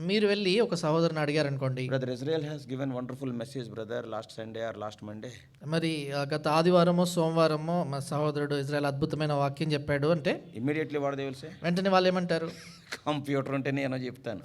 మీరు వెళ్ళి ఒక సహోదరుని అడిగారనుకోండి, Brother Israel has given wonderful message, brother, last Sunday or last Monday. మరి గత ఆదివారమో సోమవారమో మా సహోదరుడు ఇజ్రాయెల్ అద్భుతమైన వాక్యం చెప్పాడు అంటే Immediately what they will say? వెంటనే వాళ్ళు ఏమంటారు? కంప్యూటర్ ఉంటే నేను చెప్తాను.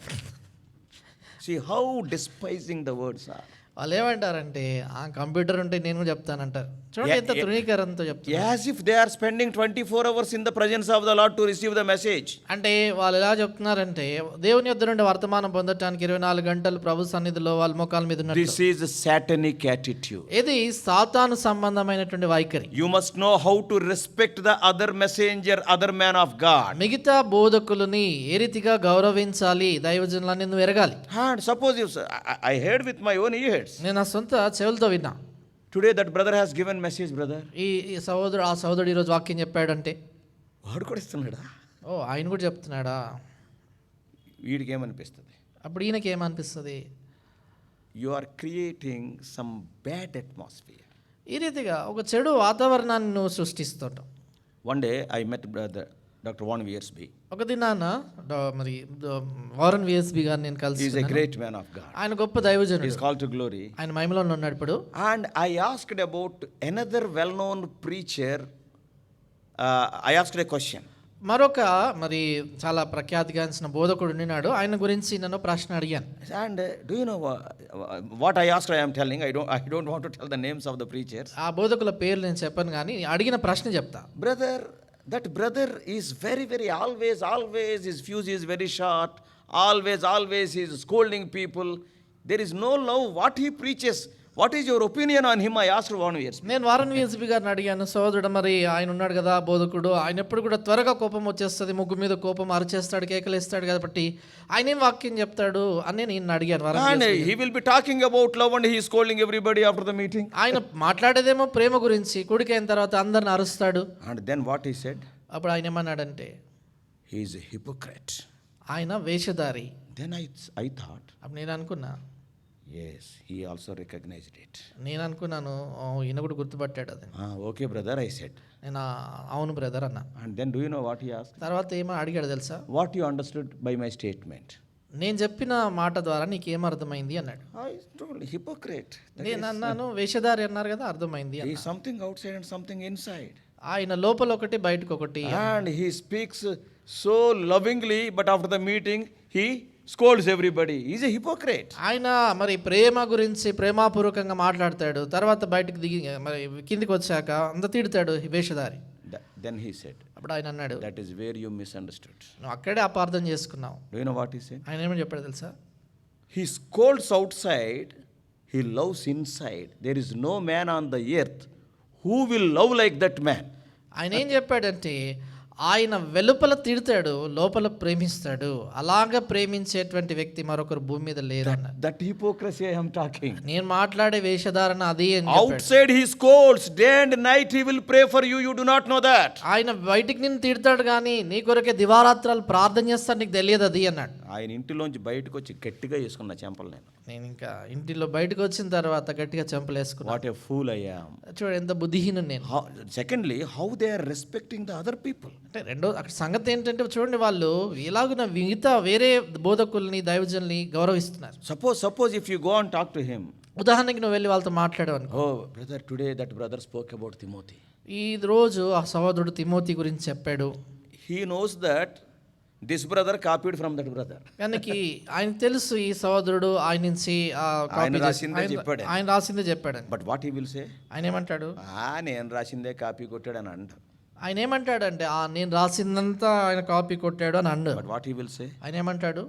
See how despising the words are. వాళ్ళు ఏమంటారంటే ఆ కంప్యూటర్ ఉంటే నేను కూడా చెప్తానంటారు. చూడండి ఎంత తృణీకరణతో చెప్తారు. As if they are spending 24 hours in the presence of the Lord to receive the message. అంటే వాళ్ళు ఎలా చెప్తున్నారంటే దేవుని యొద్ద నుండి వర్తమానం పొందటానికి 24 గంటలు ప్రభు సన్నిధిలో వాళ్ళ మోకాల మీద ఉన్నారు. This is a satanic attitude. ఇది సాతాను సంబంధమైనటువంటి వైఖరి. You must know how to respect the other messenger, other man of God. మిగతా బోధకులని ఏ రీతిగా గౌరవించాలి, దైవజనులని నువ్వు ఎరగాలి. And suppose you say, I heard with my own ears. నేను నా సొంత చెవులతో విన్నా. Today that brother has given message, brother. ఈ సహోదరుడు ఈరోజు వాక్యం చెప్పాడంటే వాడు కూడా ఇస్తున్నాడా? ఓ ఆయన కూడా చెప్తున్నాడా? వీడికి ఏమనిపిస్తుంది? అప్పుడు ఈయనకి ఏమనిపిస్తుంది? You are creating some bad atmosphere. ఈ రీతిగా ఒక చెడు వాతావరణాన్ని నువ్వు సృష్టిస్తుంటావు. One day I met brother Dr. Warren Wiersbe. ఒక దినాన మరి వారన్ విఎస్బి గారిని నేను He is a కలిసి, great man of God. ఆయన గొప్ప He is దైవజనుడు, called to glory. ఆయన మహిమలో ఉన్నాడు ఇప్పుడు. And I asked about another well-known preacher. I asked a question. మరొక మరి చాలా ప్రఖ్యాతిగాంచిన బోధకుడు ఉన్నాడు, ఆయన గురించి నేను ప్రశ్న అడిగాను. And do you know what I asked? I am telling. I don't want to tell the names of the preachers. ఆ బోధకుల పేర్లు నేను చెప్పను, కానీ అడిగిన ప్రశ్న చెప్తా. Brother, that brother is very always his fuse is very short. Always he is scolding people. There is no love. What he preaches, what is your opinion on him? I asked Warren Wiersbe. నేను Warren VSB గారిని అడిగాను, సోదరుడు మరి ఆయన ఉన్నాడు కదా బోధకుడు, ఆయన ఎప్పుడు కూడా త్వరగా కోపం వచ్చేస్తుంది, ముగ్గు మీద కోపం అరిచేస్తాడు, కేకలేస్తాడు, కాబట్టి ఆయన ఏం వాక్యం చెప్తాడు అని నేను అడిగాను. Warren And VSB he will be talking about love and he is scolding everybody after the meeting. ఆయన మాట్లాడేదేమో ప్రేమ గురించి, కుడికైన తర్వాత అందరిని అరుస్తాడు. And then what he said? అప్పుడు ఆయన ఏమన్నాడంటే He is a hypocrite. ఆయన వేషధారి. Then I thought, అప్పుడు నేను అనుకున్నా, yes, he also recognized it. నేను అనుకున్నాను "ఓ, ఈయన కూడా గుర్తుపట్టాడు అది." Okay, brother, I said. నేను అవును బ్రదర్ అన్నా. And then do you know what he asked? తర్వాత ఏమో అడిగాడు తెలుసా? What you understood by my statement? నేను చెప్పిన మాట ద్వారా నీకేం అర్థమైంది అన్నాడు. I told hypocrite. నేను అన్నాను వేషధారి అన్నారు కదా, అర్థమైంది He అన్నా. is something outside and something inside. ఆయన లోపల ఒకటి బయటకు ఒకటి. And he speaks so lovingly, but after the meeting, he scolds everybody. He is a hypocrite. ఆయన మరి ప్రేమ గురించి ప్రేమాపూర్వకంగా మాట్లాడతాడు, తర్వాత బయటకు దిగి మరి కిందికి వచ్చాక అంత తిడతాడు వేషధారి. Then he said, అప్పుడు ఆయన అన్నాడు, that is where you misunderstood. నువ్వు అక్కడే అపార్థం చేసుకున్నావు. Do you know what he said? ఆయన ఏమని చెప్పాడు తెలుసా? He scolds outside, he loves inside. There is no man on the earth who will love like that man. ఆయన ఏం చెప్పాడంటే ఆయన వెలుపల తిడతాడు, లోపల ప్రేమిస్తాడు, అలాగా ప్రేమించేటువంటి వ్యక్తి మరొకరు భూమి మీద లేరు అన్నాడు. That hypocrisy I am talking. నేను మాట్లాడే వేషధారణ అది అని చెప్పాడు. Outside he scolds, day and night he will pray for you. You do not know that. ఆయన బయటికి నిన్ను తిడతాడు కానీ నీ కొరకే దివారాత్రాలు ప్రార్థన చేస్తాడు, నీకు తెలియదు అది అన్నాడు. ఆయన ఇంటిలోంచి బయటకు వచ్చి గట్టిగా వేసుకున్న చెంపలు నేను. నేను ఇంకా ఇంటిలో బయటకు వచ్చిన తర్వాత గట్టిగా చెంపలేసుకున్నా. వాట్ ఏ ఫూల్ అయ్యా. చూడు ఎంత బుద్ధిహీను నేను. Secondly how they are respecting the other people. అంటే రెండో అక్కడ సంగతి ఏంటంటే చూడండి, వాళ్ళు ఎలాగున మిగతా వేరే బోధకుల్ని దైవజనుల్ని గౌరవిస్తున్నారు. Suppose if you go and talk to him. ఉదాహరణకి నువ్వు వెళ్ళి వాళ్ళతో మాట్లాడావు అనుకో, ఓ brother, today that brother spoke about Timothy. ఈ రోజు ఆ సహోదరుడు తిమోతి గురించి చెప్పాడు. He knows that this brother copied from that brother. కనుక ఆయన తెలుసు ఈ సహోదరుడు ఆయన నుంచి ఆయన రాసిందే చెప్పాడు. But what he will say? ఆయన ఏమంటాడు? నేను రాసిందే కాపీ కొట్టాడు అని అంటాడు. ఆయన ఏమంటాడంటే నేను రాసిందంతా ఆయన కాపీ కొట్టాడు అని and. But what he will say? ఆయన ఏమంటాడు?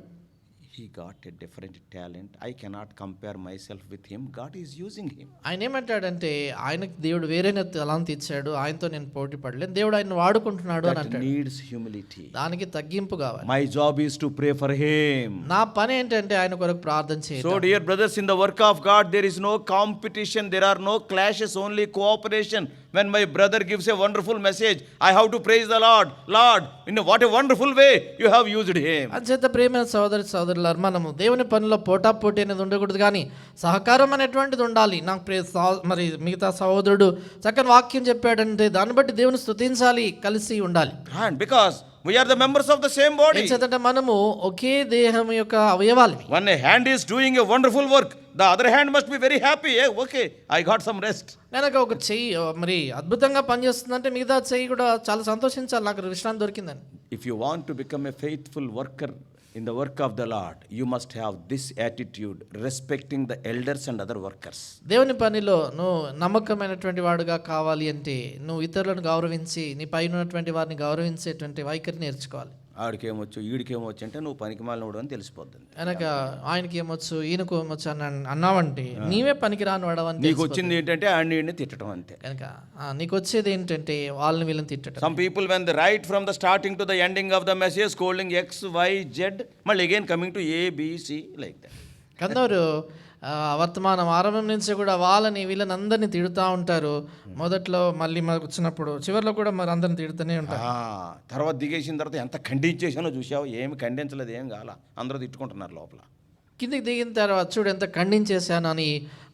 He got a different talent. I cannot compare myself with him. God is using him. ఆయన ఏమంటాడంటే ఆయనకు దేవుడు వేరేన తలాంతి ఇచ్చాడు, ఆయనతో నేను పోటీ పడలేను, దేవుడు ఆయన వాడుకుంటున్నాడు అని అంటాడు. Needs humility. దానికి తగ్గింపు కావాలి. My job is to pray for him. నా పని ఏంటంటే ఆయన కొరకు ప్రార్థన చేయడం. So dear brothers, in the work of God there is no competition, there are no clashes, only cooperation. When my brother gives a wonderful message, I have to praise the Lord. Lord, in what a wonderful way you have used him. అంచేత ప్రేమ సోదరులారా, మనము దేవుని పనిలో పోటాపోటీ అనేది ఉండకూడదు, కానీ సహకారం అనేటువంటిది ఉండాలి. నాకు మరి మిగతా సహోదరుడు చక్కని వాక్యం చెప్పాడంటే దాన్ని బట్టి దేవుని స్తుతించాలి, కలిసి ఉండాలి. And because we are the members of the same body. ఎందుకంటే మనము ఒకే దేహం యొక్క అవయవాలు. One hand is doing a wonderful work, the other hand must be very happy. Okay, I got some rest. కనుక ఒక చెయ్యి మరి అద్భుతంగా పనిచేస్తుందంటే మిగతా చెయ్యి కూడా చాలా సంతోషించాలి, నాకు విశ్రాంతి దొరికిందని. If you want to become a faithful worker in the work of the Lord, you must have this attitude, respecting the elders and other workers. దేవుని పనిలో నువ్వు నమ్మకమైనటువంటి వాడుగా కావాలి అంటే నువ్వు ఇతరులను గౌరవించి నీ పైన ఉన్నటువంటి వారిని గౌరవించేటువంటి వైఖరి నేర్చుకోవాలి. ఆడికేమొచ్చు ఈడికేమొచ్చు అంటే నువ్వు పనికి మాలినోడు అని తెలిసిపోతుంది. కనుక ఆయనకి ఏమొచ్చు ఈయనకు ఏమొచ్చు అని అన్నావంటే నీవే పనికి రాని వాడవని. నీకు వచ్చింది ఏంటంటే ఆడిని తిట్టడం అంతే. కనుక నీకు వచ్చేది ఏంటంటే వాళ్ళని వీళ్ళని తిట్టడం. Some people when they write from the starting to the ending of the message scolding X, Y, Z, మళ్ళీ again coming to A, B, C like that. కొందరు వర్తమానం ఆరంభం నుంచి కూడా వాళ్ళని వీళ్ళని అందరినీ తిడుతూ ఉంటారు. మొదట్లో మళ్ళీ మనకు వచ్చినప్పుడు చివరిలో కూడా మరి అందరిని తిడుతూనే ఉంటారు. తర్వాత దిగేసిన తర్వాత ఎంత ఖండించేసానో చూసావు. ఏమి ఖండించలేదు, ఏం కాల, అందరూ తిట్టుకుంటున్నారు లోపల. కిందికి దిగిన తర్వాత చూడు ఎంత ఖండించేశాను అని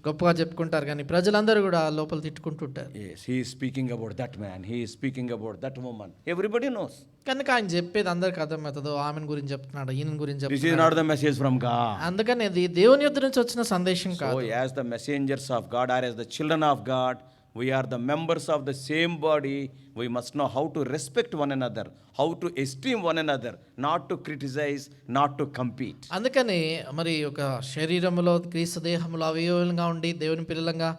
గొప్పగా చెప్పుకుంటారు, కానీ ప్రజలందరూ కూడా లోపల తిట్టుకుంటుంటారు. Yes, he is speaking about that man, he is speaking about that woman. Everybody knows. కనుక ఆయన చెప్పేది అందరికి అర్థమవుతుందో ఆమెను గురించి చెప్తున్నాడు, ఈయన గురించి This is చెప్తున్నాడు. not the message from God. అందుకని అది దేవుని యొద్ద నుంచి వచ్చిన సందేశం కాదు. So as the messengers of God or as the children of God, we are the members of the same body. We must know how to respect one another, how to esteem one another, not to criticize, not to compete. అందుకని మరి ఒక శరీరములో క్రీస్తు దేహంలో అవయవంగా ఉండి దేవుని పిల్లలంగా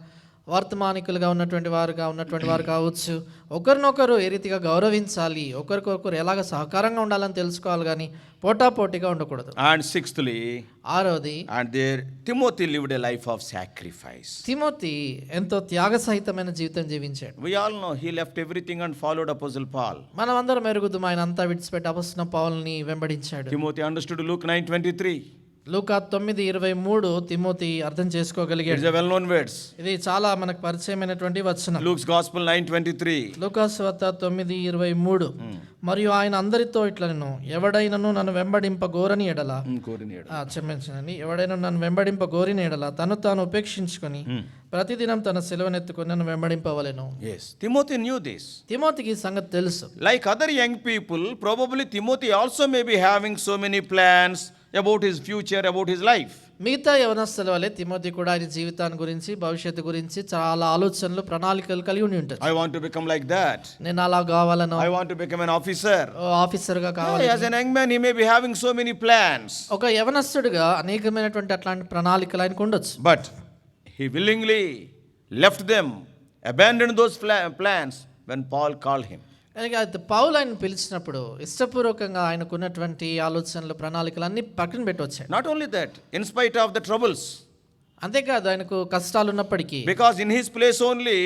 వర్తమానికులుగా ఉన్నటువంటి వారు కావచ్చు, ఒకరినొకరు ఏ రీతిగా గౌరవించాలి, ఒకరికొకరు ఎలాగ సహకారంగా ఉండాలని తెలుసుకోవాలి, కానీ పోటాపోటీగా ఉండకూడదు. And sixthly, ఆరోది, and there Timothy lived a life of sacrifice. Timothy ఎంతో త్యాగసహితమైన జీవితం జీవించాడు. We all know he left everything and followed Apostle Paul. మనం అందరం మెరుగుతాం, ఆయన అంతా విడిచిపెట్టి అపొస్తలుడైన పౌలుని వెంబడించాడు. Timothy understood Luke 9:23. లూకా 9:23 తిమోతి అర్థం చేసుకోగలిగాడు. It's a well-known words. ఇది చాలా మనకు పరిచయమైనటువంటి వచనం. Luke's Gospel 9:23. లూకా సువార్త 9:23. మరియు ఆయన అందరితో ఇట్లనెను, ఎవడైనను నన్ను వెంబడింప గోరని ఎడల, క్షమించండి, ఎవడైనా నన్ను వెంబడింప గోరిన ఎడల తను తాను ఉపేక్షించుకొని ప్రతిదినం తన సిలువనెత్తుకొని నన్ను వెంబడింపవలెను. Yes, Timothy knew this. తిమోతికి ఈ సంగతి తెలుసు. Like other young people, probably Timothy also may be having so many plans about his future, about his life. మిగతా యవనస్తుల వలె తిమోతి కూడా ఆయన జీవితాన్ని గురించి, భవిష్యత్తు గురించి చాలా ఆలోచనలు, ప్రణాళికలు కలిగి ఉండి ఉంటాడు. I want to become like that. నేను అలా కావాలను, I want to become an officer. ఆఫీసర్గా కావాలి. As an young man, he may be having so many plans. ఒక యవనస్తుడిగా అనేకమైనటువంటి అట్లాంటి ప్రణాళికలు ఆయనకు ఉండొచ్చు. But he willingly left them, abandoned those plans when Paul called him. కనుక పౌలు ఆయన పిలిచినప్పుడు ఇష్టపూర్వకంగా ఆయనకున్నటువంటి ఆలోచనలు, ప్రణాళికలు అన్ని పక్కన పెట్టొచ్చాడు. Not only that, in spite of the troubles. అంతేకాదు ఆయనకు కష్టాలు ఉన్నప్పటికీ, because in his place only,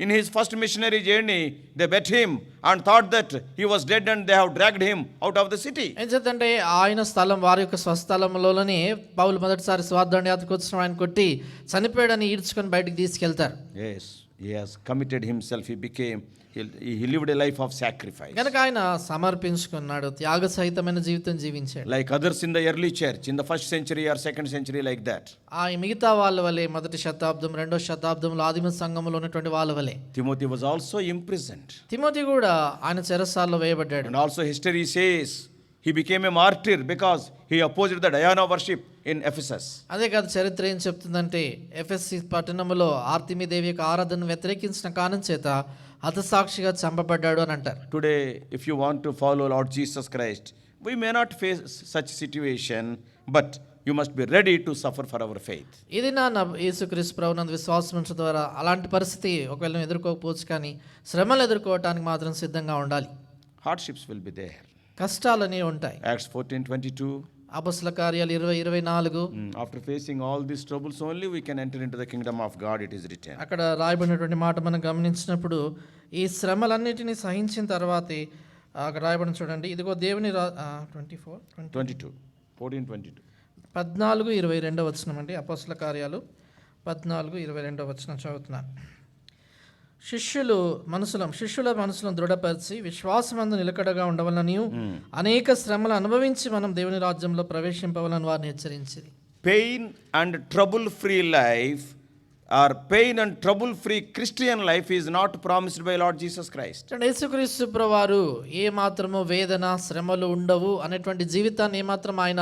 in his first missionary journey, they met him and thought that he was dead and they have dragged him out of the city. ఎందుకంటే ఆయన స్థలం, వారి యొక్క స్వస్థలంలోనే పౌలు మొదటిసారి స్వార్థ యాత్రకు వచ్చిన ఆయన కొట్టి చనిపోయాడని ఈడ్చుకొని బయటికి తీసుకెళ్తారు. Yes, He has committed himself. He lived a life of sacrifice. కనుక ఆయన సమర్పించుకున్నాడు, త్యాగ సహితమైన జీవితం జీవించాడు. Like others in the early church, in the first century or second century, like that. ఆ మిగతా వాళ్ళ వలె, మొదటి శతాబ్దం, రెండో శతాబ్దంలో ఆదిమ సంఘంలో ఉన్నటువంటి వాళ్ళ వలె Timothy was also imprisoned. Timothy కూడా ఆయన చెరసాల్లో వేయబడ్డాడు. And also history says he became a martyr because he opposed the Diana worship in Ephesus. అదే కాదు, చరిత్ర ఏం చెప్తుందంటే ఎఫెసీ పట్టణంలో ఆర్తిమీదేవి యొక్క ఆరాధనను వ్యతిరేకించిన కారణం చేత హతసాక్షిగా చంపబడ్డాడు అని అంటారు. Today, if you want to follow Lord Jesus Christ, we may not face such situation, but you must be ready to suffer for our faith. ఇది నా యేసుక్రీస్తు ప్రభువునందు విశ్వాసం ఉంచడం ద్వారా అలాంటి పరిస్థితి ఒకవేళ నువ్వు ఎదుర్కోకపోవచ్చు, కానీ శ్రమలు ఎదుర్కోవటానికి మాత్రం సిద్ధంగా ఉండాలి. Hardships will be there. కష్టాలనే ఉంటాయి. Acts 14:22. అపొస్తలుల కార్యాలు 20:24. After facing all these troubles only, we can enter into the kingdom of God, it is written. అక్కడ రాయబడినటువంటి మాట మనం గమనించినప్పుడు ఈ శ్రమలన్నిటినీ సహించిన తర్వాతే అక్కడ రాయబడిన చూడండి, ఇదిగో దేవుని 22. 14:22. 14:22 వచనం అండి. అపొస్తలుల కార్యాలు 14:22 వచనం చదువుతున్నాను. శిష్యుల మనసులను దృఢపరిచి విశ్వాసమందు నిలకడగా ఉండవలనియు అనేక శ్రమలు అనుభవించి మనం దేవుని రాజ్యంలో ప్రవేశింపవలని వారిని హెచ్చరించింది. Pain and trouble-free life, or pain and trouble-free Christian life is not promised by Lord Jesus Christ. యేసుక్రీస్తు ప్రభువారు ఏ మాత్రము వేదన శ్రమలు ఉండవు అనేటువంటి జీవితాన్ని ఏమాత్రం ఆయన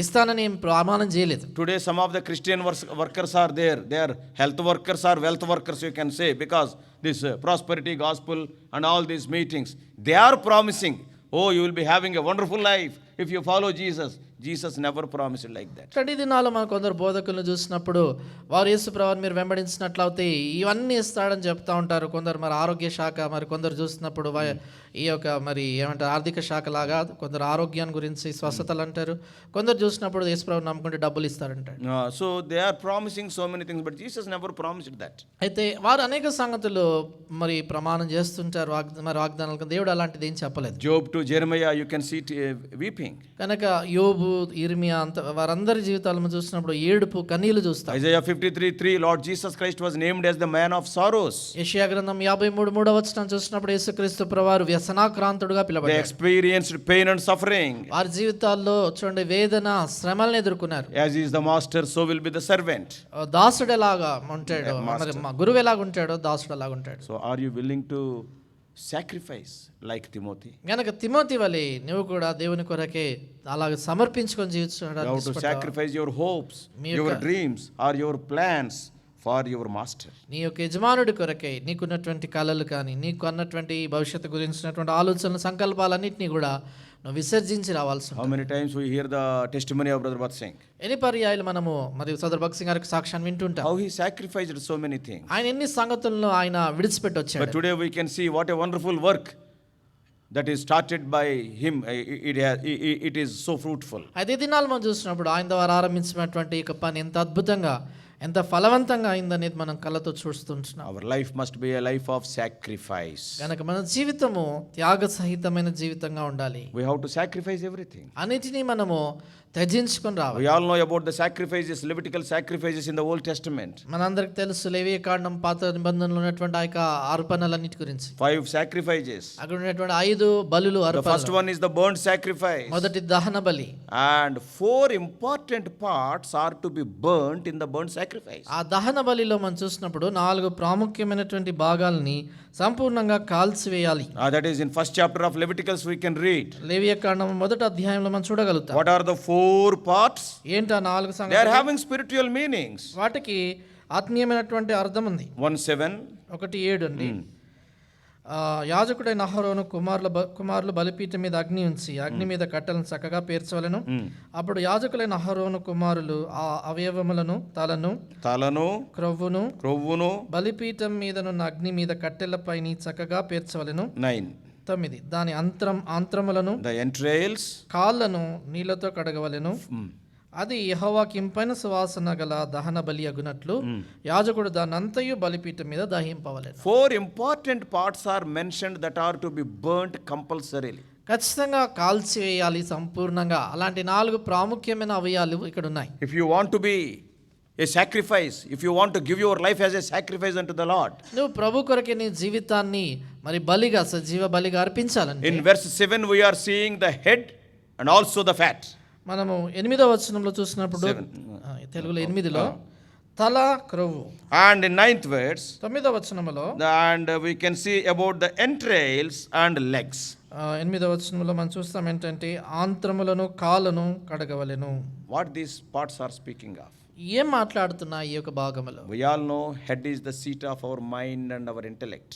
ఇస్తానని ఏం ప్రమాణం చేయలేదు. Today some of the Christian workers are there. They are health workers or wealth workers, you can say, because this prosperity gospel and all these meetings, they are promising, oh, you will be having a wonderful life if you follow Jesus. Jesus never promised it like that. ఈ దినాల్లో మనం కొందరు బోధకులను చూసినప్పుడు వారు యేసు ప్రభువుని మీరు వెంబడించినట్లయితే ఇవన్నీ ఇస్తాడని చెప్తా ఉంటారు. కొందరు మరి ఆరోగ్య శాఖ, మరి కొందరు చూసినప్పుడు ఈ యొక్క మరి ఏమంటారు ఆర్థిక శాఖ లాగా, కొందరు ఆరోగ్యాన్ని గురించి స్వస్థతలు అంటారు, కొందరు చూసినప్పుడు యేసు ప్రభువుని నమ్ముకుంటే డబ్బులు ఇస్తారంటారు. So they are promising so many things, but Jesus never promised that. అయితే వారు అనేక సంగతులు మరి ప్రమాణం చేస్తుంటారు, మరి వాగ్దానాలకు దేవుడు అలాంటిది ఏం చెప్పలేదు. Job to Jeremiah, you can see weeping. కనుక యోబు, ఇర్మియా అంత వారందరి జీవితాలను చూసినప్పుడు ఏడుపు కన్నీళ్లు చూస్తాం. Isaiah 53:3, Lord Jesus Christ was named as the man of sorrows. యెషయా గ్రంథం 53:3 వచనం చూసినప్పుడు యేసుక్రీస్తు ప్రభువారు వ్యసనాక్రాంతుడుగా They పిలువబడ్డారు. experienced pain and suffering. వారి జీవితాల్లో చూడండి వేదన శ్రమలను ఎదుర్కొన్నారు. As he is the master, so will be the servant. దాసుడు ఎలాగా ఉంటాడు, మరి మా గురువు ఎలాగ ఉంటాడో దాసుడు ఎలాగ ఉంటాడు. So are you willing to sacrifice like Timothy? గనక తిమోతి వలె నువ్వు కూడా దేవుని కొరకే అలాగ సమర్పించుకొని You have to జీవించడానికి sacrifice your hopes, your dreams, or your plans for your master. నీ యొక్క యజమానుడి కొరకే నీకున్నటువంటి కళలు కానీ నీకు అన్నటువంటి భవిష్యత్తు గురించినటువంటి ఆలోచనలు సంకల్పాలన్నింటినీ కూడా నువ్వు విసర్జించి రావాల్సి How many times we hear the testimony of Brother Bhat Singh? ఎన్ని పర్యాయాలు మనము మరియు సోదర్ భగత్ సింగ్ గారికి సాక్ష్యాన్ని వింటుంటాం. How he sacrificed so many things. ఆయన ఎన్ని సంగతులను ఆయన విడిచిపెట్టి వచ్చాడు. But today we can see what a wonderful work that is started by him. It is so fruitful. అయితే దినాలు మనం చూసినప్పుడు ఆయన ద్వారా ఆరంభించినటువంటి ఈ పని ఎంత అద్భుతంగా, ఎంత ఫలవంతంగా అయిందనేది మనం కళ్ళతో చూస్తుంటున్నాం. Our life must be a life of sacrifice. కనుక మన జీవితము త్యాగ సహితమైన జీవితంగా ఉండాలి. We have to sacrifice everything. అన్నిటినీ మనము త్యజించుకొని రావాలి. We all know about the sacrifices, Levitical sacrifices in the Old Testament. మనందరికి తెలుసు లేవీయ కాండం పాత నిబంధనలో ఉన్నటువంటి ఆ యొక్క అర్పణలన్నిటి గురించి. 5 sacrifices. అక్కడ ఉన్నటువంటి 5 బలులు The అర్పణలు. first one is the burnt sacrifice. మొదటి దహన బలి. And 4 important parts are to be burnt in the burnt sacrifice. ఆ దహన బలిలో మనం చూసినప్పుడు 4 ప్రాముఖ్యమైనటువంటి భాగాల్ని సంపూర్ణంగా కాల్చివేయాలి. That is in first chapter of Leviticus we can read. లేవీయ కాండం మొదటి అధ్యాయంలో మనం చూడగలుగుతాం. What are the 4 parts? ఏంటా 4 They are సంగతులు? having spiritual meanings. వాటికి ఆత్మీయమైనటువంటి అర్థం ఉంది. 1:7. 1:7 అండి. యాజకుడైన అహరోను కుమారులు బలిపీఠం మీద అగ్ని ఉంచి అగ్ని మీద కట్టెలను చక్కగా పేర్చవలెను. అప్పుడు యాజకులైన అహరోను కుమారులు ఆ అవయవములను తలను క్రొవ్వును బలిపీఠం మీదనున్న అగ్ని మీద కట్టెలపై చక్కగా పేర్చవలెను. 9 దాని ఆంత్రములను the entrails, కాళ్ళను నీళ్లతో కడగవలెను. అది యెహోవాకి ఇంపైన సువాసన గల దహన బలి అగునట్లు యాజకుడు దానంతయు బలిపీఠం మీద దహింపవలెను. 4 important parts are mentioned that are to be burnt compulsorily. ఖచ్చితంగా కాల్చివేయాలి సంపూర్ణంగా. అలాంటి 4 ప్రాముఖ్యమైన అవయాలు ఇక్కడ ఉన్నాయి. If you want to be a sacrifice, if you want to give your life as a sacrifice unto the Lord. నువ్వు ప్రభు కొరకే నీ జీవితాన్ని మరి బలిగా సజీవ బలిగా అర్పించాలంటే In verse 7 we are seeing the head and also the fat. మనము 8వ వచనంలో చూసినప్పుడు తెలుగులో 8లో తల క్రొవ్వు, And in 9th verse, 9వ వచనంలో and we can see about the entrails and legs. 8వ వచనంలో మనం చూస్తాం ఏంటంటే ఆంత్రములను కాళ్ళను కడగవలెను. What these parts are speaking of? ఏం మాట్లాడుతున్నా ఈ యొక్క భాగంలో? We all know head is the seat of our mind and our intellect.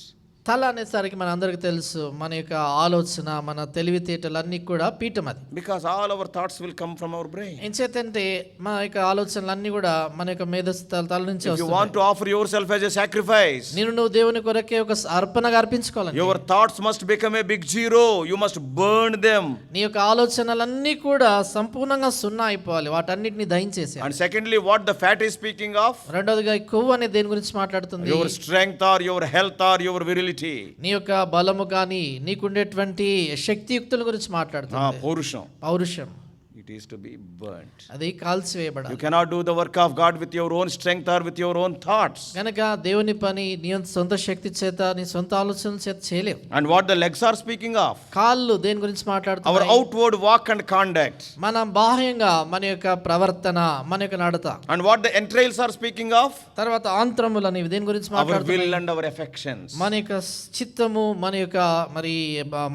తల అనేసరికి మన అందరికి తెలుసు, మన యొక్క ఆలోచన, మన తెలివితేటలన్నీ కూడా పీఠం అది. Because all our thoughts will come from our brain. ఎంచేతంటే మన యొక్క ఆలోచనలన్నీ కూడా మన యొక్క మేధస్సు తల నుంచి If you వస్తాయి. want to offer yourself as a sacrifice, నువ్వు దేవుని కొరకే ఒక అర్పణగా అర్పించుకోవాలి. your thoughts must become a big zero. You must burn them. నీ యొక్క ఆలోచనలన్నీ కూడా సంపూర్ణంగా సున్నా అయిపోవాలి, వాటన్నిటిని దహించేసి. And secondly, what the fat is speaking of? రెండోదిగా ఈ కొవ్వు అనే దేని గురించి మాట్లాడుతుంది? Your strength or your health or your virility. నీ యొక్క బలము కానీ నీకుండేటువంటి శక్తియుక్తుల గురించి మాట్లాడుతుంది. పౌరుషం. It is to be burnt. అది కాల్చివేయబడాలి. You cannot do the work of God with your own strength or with your own thoughts. కనుక దేవుని పని నీ సొంత శక్తి చేత, నీ సొంత ఆలోచనల చేత చేయలేవు. And what the legs are speaking of? కాళ్ళు దేని గురించి మాట్లాడుతున్నాయి? Our outward walk and conduct. మన బాహ్యంగా మన యొక్క ప్రవర్తన, మన యొక్క నడత. And what the entrails are speaking of? తర్వాత ఆంత్రములు అనేవి దేని గురించి Our will మాట్లాడుతున్నాయి? and our affections. మన యొక్క చిత్తము, మన యొక్క మరి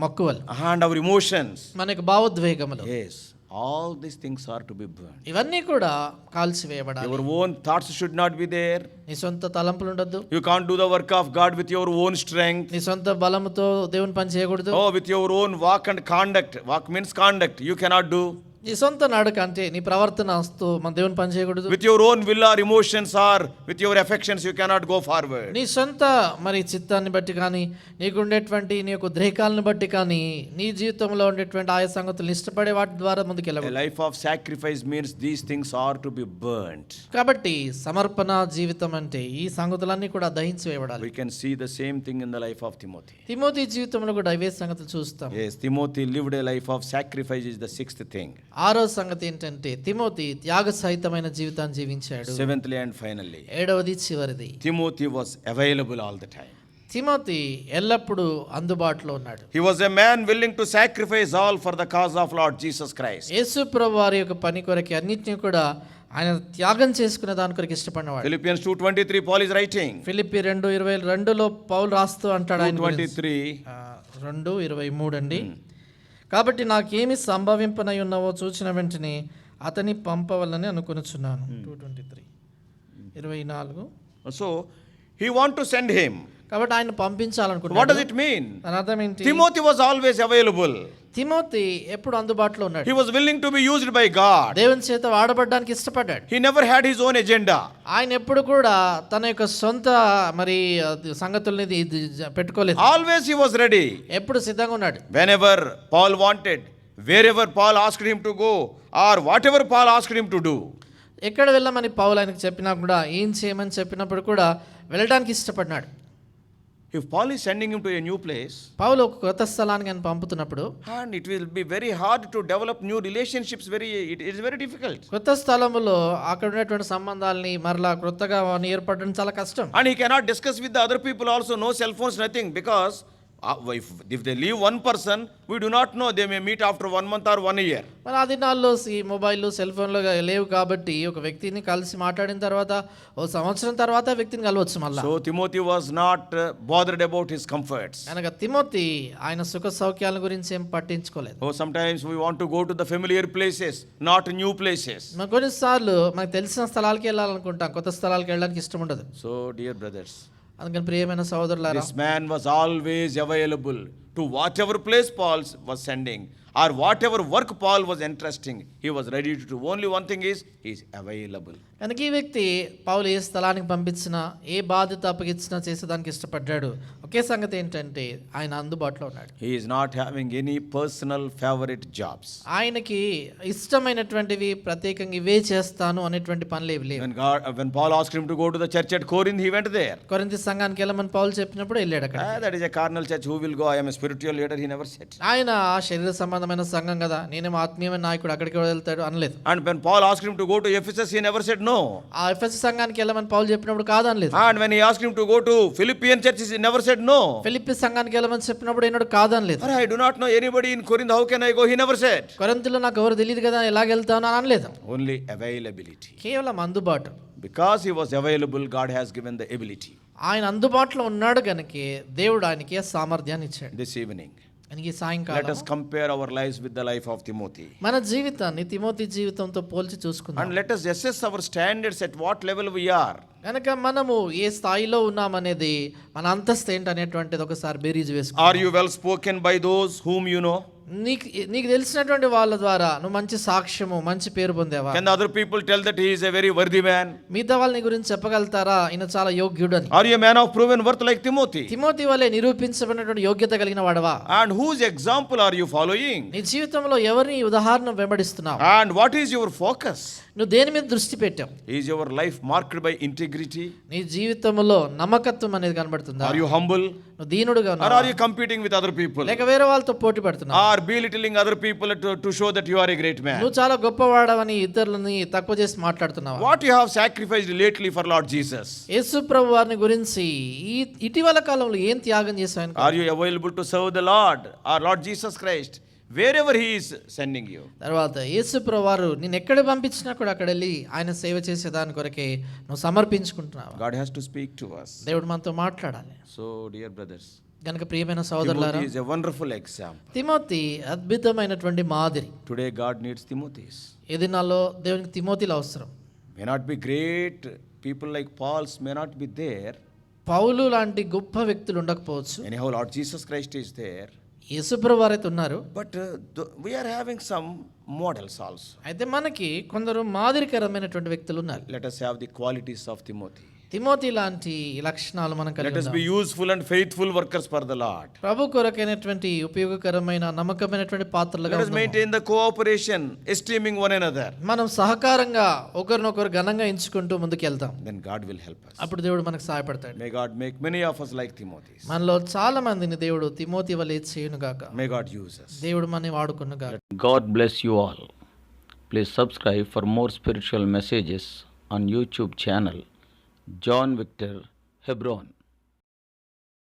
మక్కువలు, And our emotions. మన యొక్క భావోద్వేగములు. Yes. All these things are to be burned. ఇవన్నీ కూడా కాల్చివేయబడాలి. Your own thoughts should not be there. నీ సొంత తలంపులు ఉండొద్దు. You can't do the work of God with your own strength. నీ సొంత బలముతో దేవుని పని చేయకూడదు. Oh, with your own walk and conduct. Walk means conduct. You cannot do. నీ సొంత నడక అంటే నీ ప్రవర్తనతో మన దేవుని పని చేయకూడదు. With your own will or emotions or with your affections you cannot go forward. నీ సొంత మరి చిత్తాన్ని బట్టి కానీ, నీకు ఉండేటువంటి నీ యొక్క ఉద్రేకాలను బట్టి కానీ, నీ జీవితంలో ఉండేటువంటి ఆయా సంగతులు ఇష్టపడే వాటి ద్వారా ముందుకు A వెళ్ళకూడదు. life of sacrifice means these things are to be burnt. కాబట్టి సమర్పణ జీవితం అంటే ఈ సంగతులన్నీ కూడా దహించి వేయబడాలి. We can see the same thing in the life of Timothy. Timothy జీవితంలో కూడా ఇవే సంగతులు చూస్తాం. Yes, Timothy lived a life of sacrifice is the sixth thing. ఆరో సంగతి ఏంటంటే తిమోతి త్యాగ సహితమైన జీవితాన్ని జీవించాడు. Seventhly and finally, ఏడవది చివరిది, Timothy was available all the time. Timothy ఎల్లప్పుడూ అందుబాటులో ఉన్నాడు. He was a man willing to sacrifice all for the cause of Lord Jesus Christ. యేసు ప్రభు వారి యొక్క పని కొరకు అన్నిటిని కూడా ఆయన త్యాగం చేసుకునే దాని కొరకు ఇష్టపడినవాడు. Philippians 2:23 Paul is writing. Philippi 2:22లో పౌలు రాస్తూ అంటాడు ఆయన గురించి. 2:23 2:23 అండి. కాబట్టి నాకేమి సంభవింపనై ఉన్నావో చూచిన వెంటనే అతని పంపవలని అనుకొనుచున్నాను. 2:23 24. So he want to send him. కాబట్టి ఆయన పంపించాలనుకున్నాడు. What does it mean? దాని అర్థం ఏంటి? Timothy was always available. Timothy ఎప్పుడు అందుబాటులో ఉన్నాడు. He was willing to be used by God. దేవుని చేత వాడబడడానికి ఇష్టపడ్డాడు. He never had his own agenda. ఆయన ఎప్పుడు కూడా తన యొక్క సొంత మరి సంగతుల్ని పెట్టుకోలేదు. Always he was ready. ఎప్పుడు సిద్ధంగా ఉన్నాడు. Whenever Paul wanted, wherever Paul asked him to go, or whatever Paul asked him to do. ఎక్కడ వెళ్ళమని పౌలు ఆయనకు చెప్పినా కూడా, ఏం చేయమని చెప్పినప్పుడు కూడా వెళ్ళడానికి ఇష్టపడినాడు. If Paul is sending him to a new place, పౌలు ఒక కొత్త స్థలానికి ఆయన పంపుతున్నప్పుడు, and it will be very hard to develop new relationships, it is very difficult. కొత్త స్థలములో అక్కడ ఉన్నటువంటి సంబంధాలని మరలా కొత్తగా ఏర్పడడం చాలా కష్టం. And he cannot discuss with the other people also, no cell phones, nothing, because if they leave one person, we do not know, they may meet after 1 month or 1 year. మరి ఆ దినాల్లో ఈ మొబైల్, సెల్ ఫోన్లు లేవు కాబట్టి ఒక వ్యక్తిని కలిసి మాట్లాడిన తర్వాత ఓ సంవత్సరం తర్వాత వ్యక్తిని కలవచ్చు మళ్ళా. So Timothy was not bothered about his comforts. కనుక తిమోతి ఆయన సుఖ సౌఖ్యాల గురించి ఏం పట్టించుకోలేదు. Oh, sometimes we want to go to the familiar places, not new places. మరి కొన్నిసార్లు మనకు తెలిసిన స్థలాలకి వెళ్ళాలనుకుంటాం, కొత్త స్థలాలకు వెళ్ళడానికి ఇష్టం ఉండదు. So dear brothers, అందుకని ప్రియమైన సహోదరులారా, this man was always available to whatever place Paul was sending or whatever work Paul was entrusting. He was ready to do. Only one thing is, he is available. కనుక ఈ వ్యక్తి పౌలు ఏ స్థలానికి పంపించినా, ఏ బాధ్యత అప్పగించినా చేసేదానికి ఇష్టపడ్డాడు. ఒకే సంగతి ఏంటంటే ఆయన అందుబాటులో ఉన్నాడు. He is not having any personal favorite jobs. ఆయనకి ఇష్టమైనటువంటివి ప్రత్యేకంగా ఇవే చేస్తాను అనేటువంటి పనులు ఏవి లేవు. When Paul asked him to go to the church at Corinth, he went there. కొరింథీ సంఘానికి వెళ్ళమని పౌలు చెప్పినప్పుడు వెళ్ళాడు అక్కడ. That is a carnal church. Who will go? I am a spiritual leader, he never said. ఆయన శరీర సంబంధమైన సంఘం కదా, నేనేమో ఆత్మీయమైన నాయకుడు అక్కడికి వెళ్తాడు అనలేదు. And when Paul asked him to go to Ephesus, he never said no. ఆ ఎఫెసస్ సంఘానికి వెళ్ళమని పౌలు చెప్పినప్పుడు కాదనలేదు. And when he asked him to go to Philippian churches, he never said no. Philippi సంఘానికి వెళ్ళమని చెప్పినప్పుడు ఏనాడు కాదనలేదు. I do not know anybody in Corinth, how can I go? He never said. కొరింథీలో నాకు ఎవరు తెలియదు కదా, ఎలాగెళ్తాను అని అనలేదు. Only availability. కేవలం అందుబాటు. Because he was available, God has given the ability. ఆయన అందుబాటులో ఉన్నాడు కనుకే దేవుడు ఆయనకి ఆ సామర్థ్యాన్ని ఇచ్చాడు. This evening, ఆయనకి let సాయంకాలం us compare our lives with the life of Timothy. మన జీవితాన్ని తిమోతి జీవితంతో పోల్చి చూసుకుందాం. And let us assess our standards at what level we are. కనుక మనము ఏ స్థాయిలో ఉన్నామనేది, మన అంతస్తు ఏంటనేటువంటిది ఒకసారి బేరీజు వేసుకో. Are you well spoken by those whom you know? నీకు తెలిసినటువంటి వాళ్ళ ద్వారా నువ్వు మంచి సాక్ష్యము, మంచి పేరు పొందేవా? Can the other people tell that he is a very worthy man? మిగతా వాళ్ళని గురించి చెప్పగలుగుతారా ఈయన చాలా యోగ్యుడు అని? Are you a man of proven worth like Timothy? Timothy వలె నిరూపించబడినటువంటి యోగ్యత కలిగిన వాడవా? And whose example are you following? నీ జీవితంలో ఎవరిని ఉదాహరణ వెంబడిస్తున్నావు? And what is your focus? నువ్వు దేని మీద దృష్టి పెట్టావు? Is your life marked by integrity? నీ జీవితంలో నమ్మకత్వం అనేది కనబడుతుందా? Are you humble? నువ్వు దీనుడుగా Or ఉన్నావా? are you competing with other people? లేక వేరే వాళ్ళతో పోటీ పడుతున్నావా? Or belittling other people to show that you are a great man? నువ్వు చాలా గొప్పవాడవని ఇతరులని తక్కువ చేసి మాట్లాడుతున్నావా? What you have sacrificed lately for Lord Jesus? యేసు ప్రభు వారిని గురించి ఈ ఇటీవల కాలంలో ఏం త్యాగం చేశావు? Are you available to serve the Lord or Lord Jesus Christ wherever he is sending you? తర్వాత యేసు ప్రభు వారు నేను ఎక్కడ పంపించినా కూడా అక్కడ వెళ్ళి ఆయన సేవ చేసేదాని కొరకే నువ్వు సమర్పించుకుంటున్నావా? God has to speak to us. దేవుడు మనతో మాట్లాడాలి. So dear brothers, కనుక ప్రియమైన సోదరులారా, Timothy is a wonderful example. Timothy అద్భుతమైనటువంటి మాదిరి. Today God needs Timothys. ఈ దినాల్లో దేవునికి తిమోతిలు అవసరం. May not be great people like Paul's may not be there. పౌలు లాంటి గొప్ప వ్యక్తులు ఉండకపోవచ్చు. Anyhow, Lord Jesus Christ is there. యేసుప్రభు వారైతే ఉన్నారు. But we are having some models also. అయితే మనకి కొందరు మాదిరికరమైనటువంటి వ్యక్తులు ఉన్నారు. Let us have the qualities of Timothy. Timothy లాంటి లక్షణాలు మనం కలిగి Let us ఉందాం. be useful and faithful workers for the Lord. ప్రభు కొరకైనటువంటి ఉపయోగకరమైన నమ్మకమైనటువంటి పాత్రలుగా Let us ఉందాము. maintain the cooperation, esteeming one another. మనం సహకారంగా ఒకరినొకరు ఘనంగా ఎంచుకుంటూ ముందుకెళ్తాం. Then God will help us. అప్పుడు దేవుడు మనకు సహాయపడతాడు. May God make many of us like Timothy. మనలో చాలా మందిని దేవుడు తిమోతి వలె చేయును గాక. May God use us. దేవుడు మనని వాడుకును గాక. God bless you all. Please subscribe for more spiritual messages on YouTube channel John Victor Hebron.